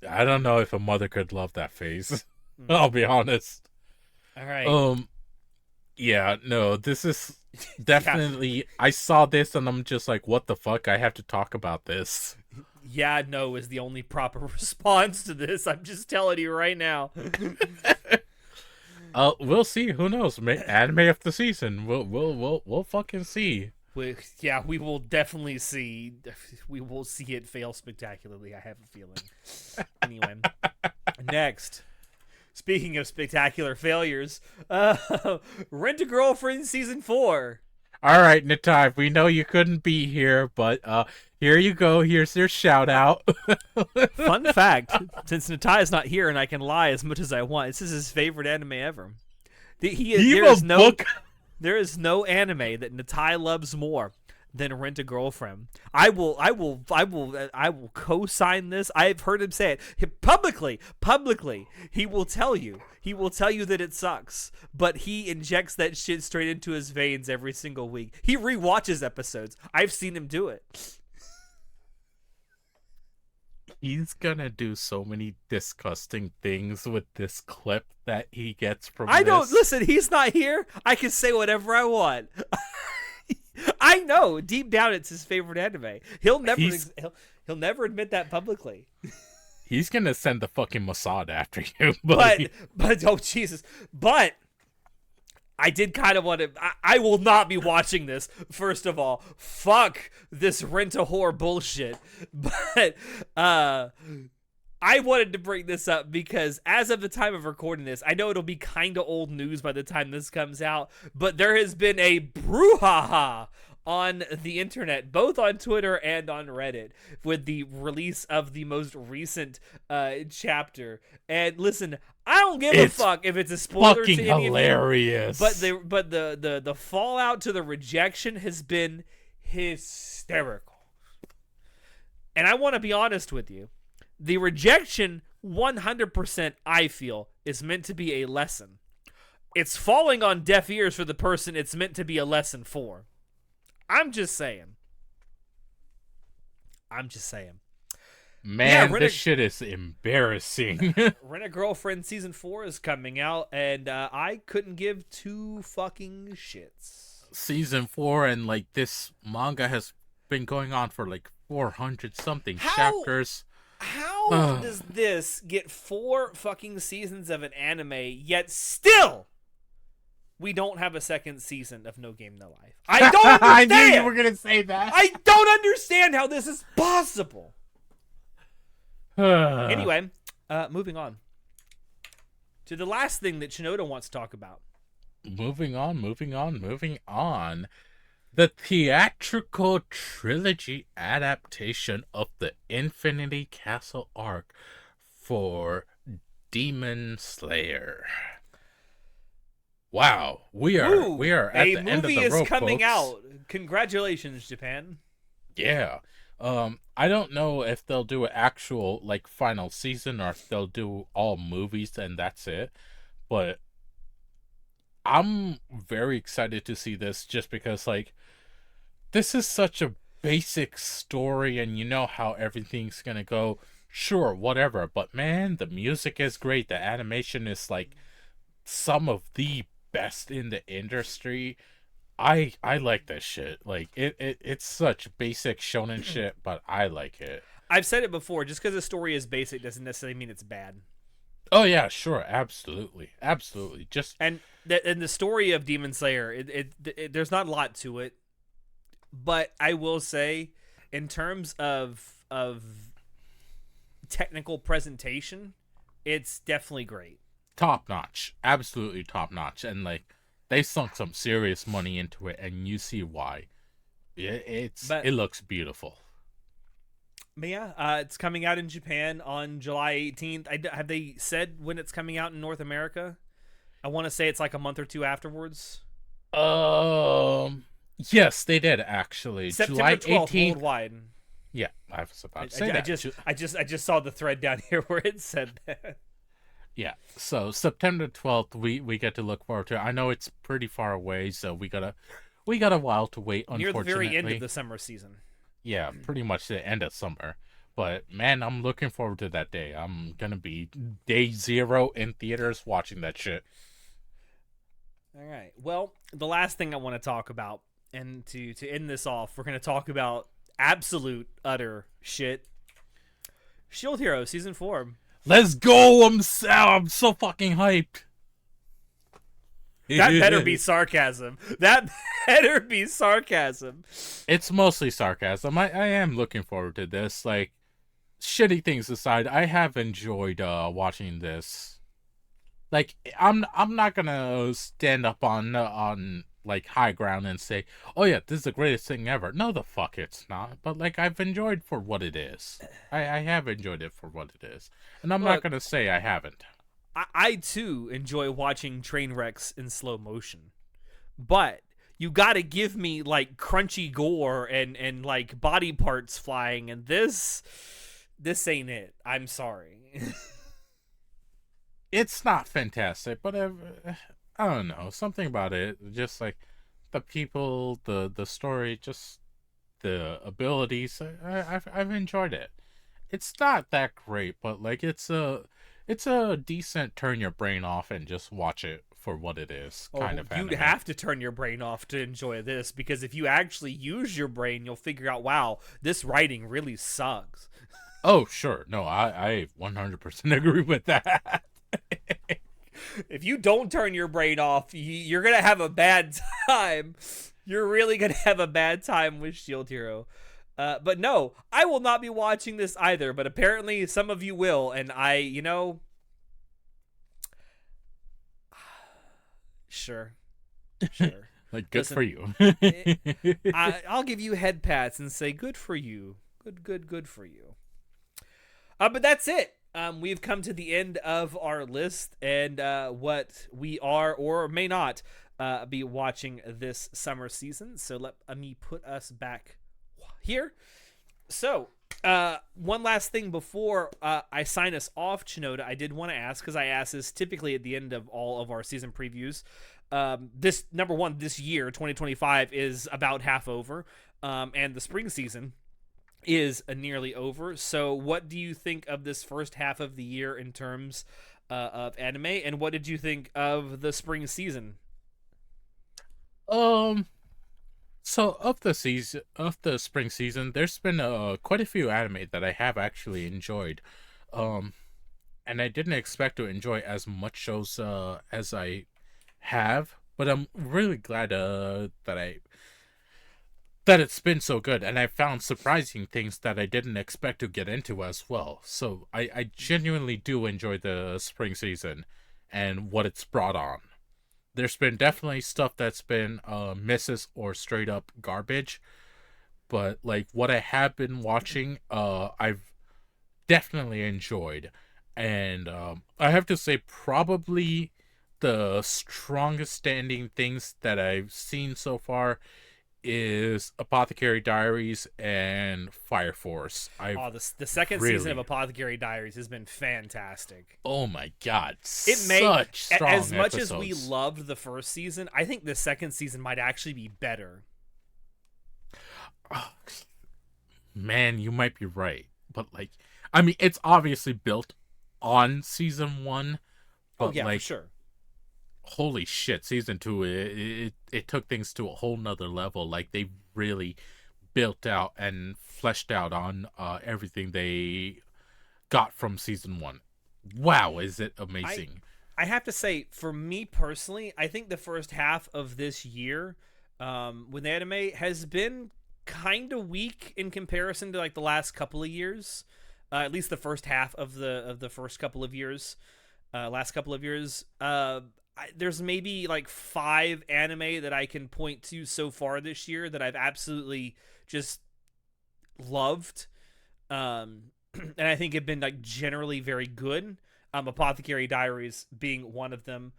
Speaker 2: I don't know if a mother could love that face. I'll be honest.
Speaker 1: All right.
Speaker 2: Yeah, no, this is definitely. I saw this and I'm just like, what the fuck? I have to talk about this.
Speaker 1: Yeah, no is the only proper response to this. I'm just telling you right now.
Speaker 2: We'll see. Who knows? Anime of the season. We'll fucking see.
Speaker 1: We will definitely see. We will see it fail spectacularly. I have a feeling. Anyway, next. Speaking of spectacular failures, Rent-A-Girlfriend Season 4.
Speaker 2: All right, Natai, we know you couldn't be here, but here you go. Here's your shout out.
Speaker 1: Fun fact, since Natai is not here and I can lie as much as I want, this is his favorite anime ever. There is no anime that Natai loves more than Rent-A-Girlfriend. I will co-sign this. I've heard him say it publicly. He will tell you that it sucks, but he injects that shit straight into his veins every single week. He rewatches episodes. I've seen him do it.
Speaker 2: He's gonna do so many disgusting things with this clip that he gets from
Speaker 1: listen, he's not here. I can say whatever I want. I know deep down it's his favorite anime. He'll never admit that publicly.
Speaker 2: He's gonna send the fucking Mossad after you,
Speaker 1: but oh Jesus! But I did kind of want to. I will not be watching this. First of all, fuck this rent-a-whore bullshit. But I wanted to bring this up because as of the time of recording this, I know it'll be kind of old news by the time this comes out, but there has been a brouhaha on the internet, both on Twitter and on Reddit, with the release of the most recent chapter. And listen, I don't give a fuck if it's a spoiler to any
Speaker 2: hilarious.
Speaker 1: Of you, but the fallout to the rejection has been hysterical. And I want to be honest with you. The rejection, 100%, I feel, is meant to be a lesson. It's falling on deaf ears for the person it's meant to be a lesson for. I'm just saying.
Speaker 2: Man, this shit is embarrassing.
Speaker 1: Rent-A-Girlfriend Season 4 is coming out, and I couldn't give two fucking shits.
Speaker 2: Season 4, and like this manga has been going on for like 400-something chapters.
Speaker 1: How does this get 4 fucking seasons of an anime, yet still we don't have a second season of No Game No Life? I don't understand.
Speaker 2: I knew you were going to say that.
Speaker 1: I don't understand how this is possible. Anyway, moving on to the last thing that Shinoda wants to talk about.
Speaker 2: Moving on. The theatrical trilogy adaptation of the Infinity Castle arc for Demon Slayer. Wow, we
Speaker 1: Woo!
Speaker 2: are at
Speaker 1: A
Speaker 2: the end of
Speaker 1: movie
Speaker 2: the
Speaker 1: is
Speaker 2: rope,
Speaker 1: coming
Speaker 2: folks.
Speaker 1: out. Congratulations, Japan.
Speaker 2: Yeah. I don't know if they'll do an actual like final season or if they'll do all movies and that's it. But I'm very excited to see this just because like this is such a basic story and you know how everything's gonna go. Sure, whatever. But man, the music is great. The animation is like some of the best in the industry. I like this shit. Like it's such basic shonen shit, but I like it.
Speaker 1: I've said it before. Just because a story is basic doesn't necessarily mean it's bad.
Speaker 2: Oh yeah, sure, absolutely, absolutely. Just
Speaker 1: And the story of Demon Slayer, there's not a lot to it, but I will say, in terms of technical presentation, it's definitely great.
Speaker 2: top notch, absolutely top notch, and like they sunk some serious money into it, and you see why.
Speaker 1: But
Speaker 2: It looks beautiful.
Speaker 1: But yeah, it's coming out in Japan on July 18th. Have they said when it's coming out in North America? I want to say it's like a month or two afterwards.
Speaker 2: Yes, they did actually.
Speaker 1: September
Speaker 2: July
Speaker 1: 12th
Speaker 2: 18th.
Speaker 1: worldwide.
Speaker 2: Yeah, I was about
Speaker 1: I,
Speaker 2: to say
Speaker 1: I, I
Speaker 2: that.
Speaker 1: just saw the thread down here where it said that.
Speaker 2: Yeah, so September 12th, we get to look forward to it. I know it's pretty far away, so we got a while to wait.
Speaker 1: Near the
Speaker 2: Unfortunately,
Speaker 1: very end of the summer season.
Speaker 2: yeah, pretty much the end of summer. But man, I'm looking forward to that day. I'm gonna be day zero in theaters watching that shit.
Speaker 1: All right. Well, the last thing I want to talk about, and to end this off, we're going to talk about absolute utter shit. Shield Hero season 4.
Speaker 2: Let's go! I'm so fucking hyped.
Speaker 1: That better be sarcasm. That better be sarcasm.
Speaker 2: It's mostly sarcasm. I am looking forward to this. Like, shitty things aside, I have enjoyed watching this. Like, I'm not gonna stand up on like high ground and say, oh yeah, this is the greatest thing ever. No, the fuck it's not. But like, I've enjoyed for what it is. I have enjoyed it for what it is, and I'm not
Speaker 1: Look,
Speaker 2: gonna say I haven't.
Speaker 1: I too enjoy watching train wrecks in slow motion, but you got to give me like crunchy gore and like body parts flying, and this ain't it. I'm sorry.
Speaker 2: It's not fantastic, but I don't know, something about it, just like the people, the story, just the abilities. I've enjoyed it. It's not that great, but like it's a decent turn your brain off and just watch it for what it is
Speaker 1: Oh,
Speaker 2: kind of
Speaker 1: you'd
Speaker 2: anime.
Speaker 1: have to turn your brain off to enjoy this, because if you actually use your brain, you'll figure out, wow, this writing really sucks.
Speaker 2: Oh sure, no, I 100% agree with that.
Speaker 1: If you don't turn your brain off, you're gonna have a bad time. You're really gonna have a bad time with Shield Hero. But no, I will not be watching this either. But apparently, some of you will, and sure, sure.
Speaker 2: Like, good
Speaker 1: Listen,
Speaker 2: for you.
Speaker 1: I'll give you head pats and say, good for you. Good for you. But that's it. We've come to the end of our list and what we are or may not be watching this summer season. So let me put us back here. So, one last thing before I sign us off, Chinoda, I did want to ask, because I ask this typically at the end of all of our season previews. This number one, this year 2025 is about half over, and the spring season is nearly over. So what do you think of this first half of the year in terms of anime, and what did you think of the spring season?
Speaker 2: um So of the spring season, there's been quite a few anime that I have actually enjoyed, um, and I didn't expect to enjoy as much shows as I have. But I'm really glad that it's been so good, and I found surprising things that I didn't expect to get into as well. So I genuinely do enjoy the spring season and what it's brought on. there's been definitely stuff that's been misses or straight up garbage. But like what I have been watching, I've definitely enjoyed, and I have to say probably the strongest standing things that I've seen so far is Apothecary Diaries and Fire Force. I've
Speaker 1: Oh, the second season of
Speaker 2: really,
Speaker 1: Apothecary Diaries has been fantastic.
Speaker 2: oh my god,
Speaker 1: It may,
Speaker 2: such strong
Speaker 1: as much as we
Speaker 2: episodes.
Speaker 1: loved the first season, I think the second season might actually be better.
Speaker 2: Oh, man, you might be right, but like, I mean, it's obviously built on season one,
Speaker 1: Oh
Speaker 2: but
Speaker 1: yeah, for
Speaker 2: like,
Speaker 1: sure.
Speaker 2: holy shit, season two, it took things to a whole nother level. Like they really built out and fleshed out on everything they got from season one. Wow, is it
Speaker 1: I
Speaker 2: amazing?
Speaker 1: I have to say, for me personally, I think the first half of this year, with anime, has been kind of weak in comparison to like the last couple of years. At least the first half of the first couple of years, last couple of years. There's maybe like 5 anime that I can point to so far this year that I've absolutely just loved, and I think have been like generally very good. Apothecary Diaries being one of them.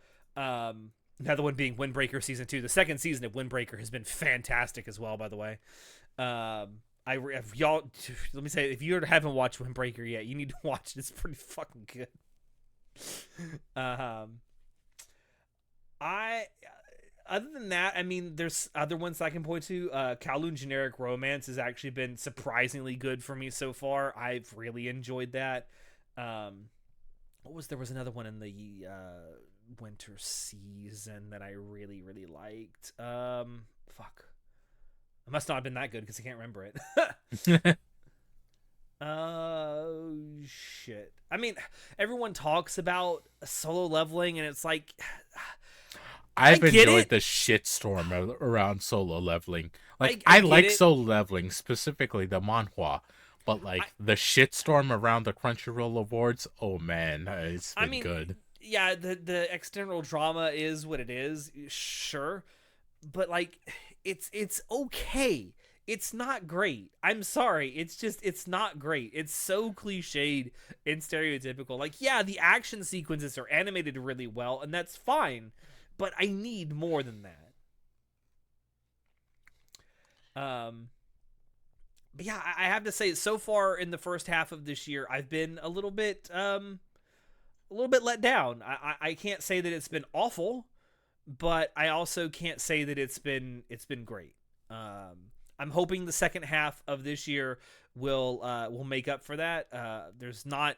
Speaker 1: Another one being Windbreaker season 2. The second season of Windbreaker has been fantastic as well, by the way. If y'all, let me say, if you haven't watched Windbreaker yet, you need to watch it. It's pretty fucking good. Um, I Other than that, I mean, there's other ones I can point to. Kowloon Generic Romance has actually been surprisingly good for me so far. I've really enjoyed that. Um, there was another one in the winter season that I really really liked. Fuck, it must not have been that good because I can't remember it. Oh shit. I mean, everyone talks about solo leveling and it's like I
Speaker 2: I've
Speaker 1: get
Speaker 2: enjoyed
Speaker 1: it.
Speaker 2: the shitstorm around solo leveling. Like
Speaker 1: I
Speaker 2: I
Speaker 1: get
Speaker 2: like
Speaker 1: it.
Speaker 2: solo leveling, specifically the manhwa, but
Speaker 1: I
Speaker 2: like the shitstorm around the Crunchyroll awards, oh man, it's
Speaker 1: I
Speaker 2: been
Speaker 1: mean,
Speaker 2: good.
Speaker 1: yeah, the external drama is what it is, sure, but like it's okay. It's not great. I'm sorry. It's just it's not great. It's so cliched and stereotypical. Like, yeah, the action sequences are animated really well, and that's fine, but I need more than that. Um, but yeah, I have to say, so far in the first half of this year, I've been a little bit let down. I can't say that it's been awful, but I also can't say that it's been great. I'm hoping the second half of this year will make up for that. There's not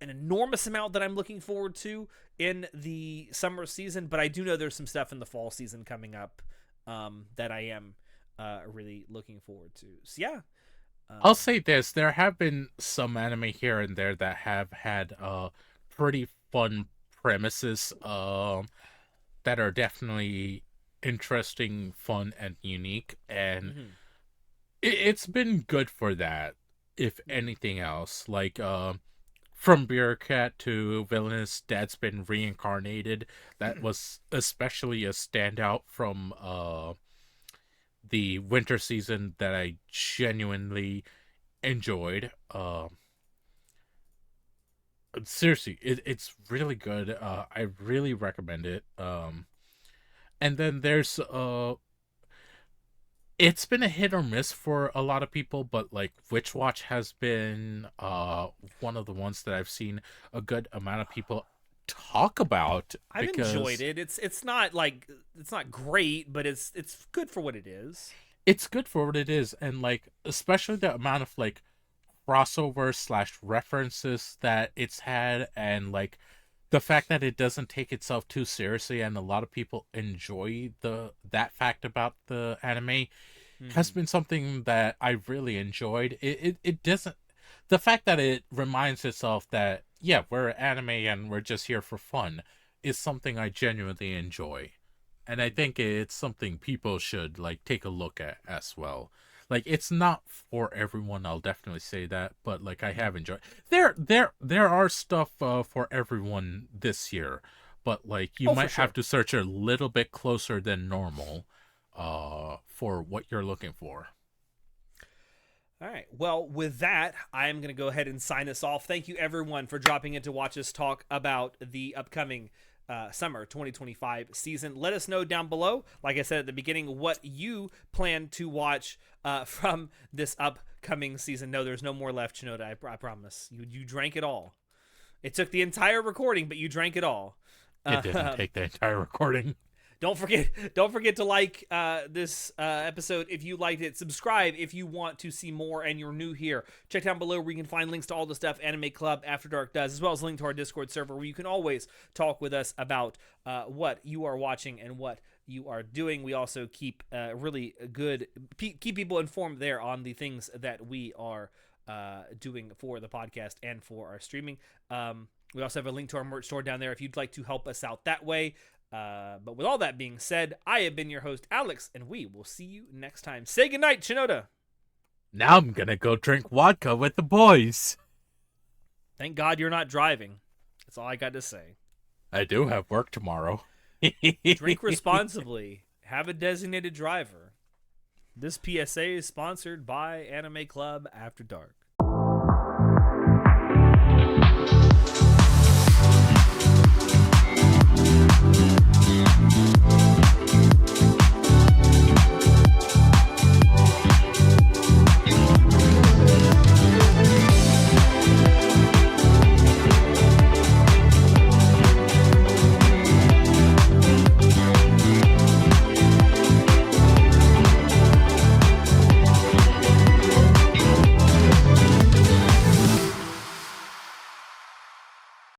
Speaker 1: an enormous amount that I'm looking forward to in the summer season, but I do know there's some stuff in the fall season coming up that I am really looking forward to. So yeah,
Speaker 2: I'll
Speaker 1: um,
Speaker 2: say this: there have been some anime here and there that have had pretty fun premises that are definitely interesting, fun, and unique, and
Speaker 1: mhm.
Speaker 2: it's been good for that. If anything else, like from bureaucrat to villainous that's been reincarnated, that was especially a standout from the winter season that I genuinely enjoyed. Seriously, it's really good. I really recommend it. And then there's it's been a hit or miss for a lot of people, but like Witch Watch has been one of the ones that I've seen a good amount of people talk about
Speaker 1: I've enjoyed
Speaker 2: because
Speaker 1: it. It's not like it's not great, but it's good for what it is.
Speaker 2: it's good for what it is, and like especially the amount of like crossover slash references that it's had, and like the fact that it doesn't take itself too seriously, and a lot of people enjoy the that fact about the anime has
Speaker 1: Hmm.
Speaker 2: been something that I really enjoyed. It doesn't, the fact that it reminds itself that yeah, we're anime and we're just here for fun is something I genuinely enjoy. And I think it's something people should like take a look at as well. Like it's not for everyone, I'll definitely say that, but like I
Speaker 1: Hmm.
Speaker 2: have enjoyed. There are stuff for everyone this year, but like you
Speaker 1: Oh, for
Speaker 2: might
Speaker 1: sure.
Speaker 2: have to search a little bit closer than normal for what you're looking for.
Speaker 1: All right. Well, with that, I'm going to go ahead and sign us off. Thank you, everyone, for dropping in to watch us talk about the upcoming summer 2025 season. Let us know down below, like I said at the beginning, what you plan to watch from this upcoming season. No, there's no more left, Shinoda. I promise. You drank it all. It took the entire recording, but you drank it all.
Speaker 2: It didn't take the entire recording.
Speaker 1: Don't forget to like this episode if you liked it. Subscribe if you want to see more and you're new here. Check down below where you can find links to all the stuff Anime Club After Dark does, as well as a link to our Discord server where you can always talk with us about what you are watching and what you are doing. We also keep keep people informed there on the things that we are doing for the podcast and for our streaming. We also have a link to our merch store down there if you'd like to help us out that way. But with all that being said, I have been your host, Alex, and we will see you next time. Say goodnight, Shinoda.
Speaker 2: Now I'm gonna go drink vodka with the boys.
Speaker 1: Thank God you're not driving. That's all I got to say.
Speaker 2: I do have work tomorrow.
Speaker 1: Drink responsibly. Have a designated driver. This PSA is sponsored by Anime Club After Dark.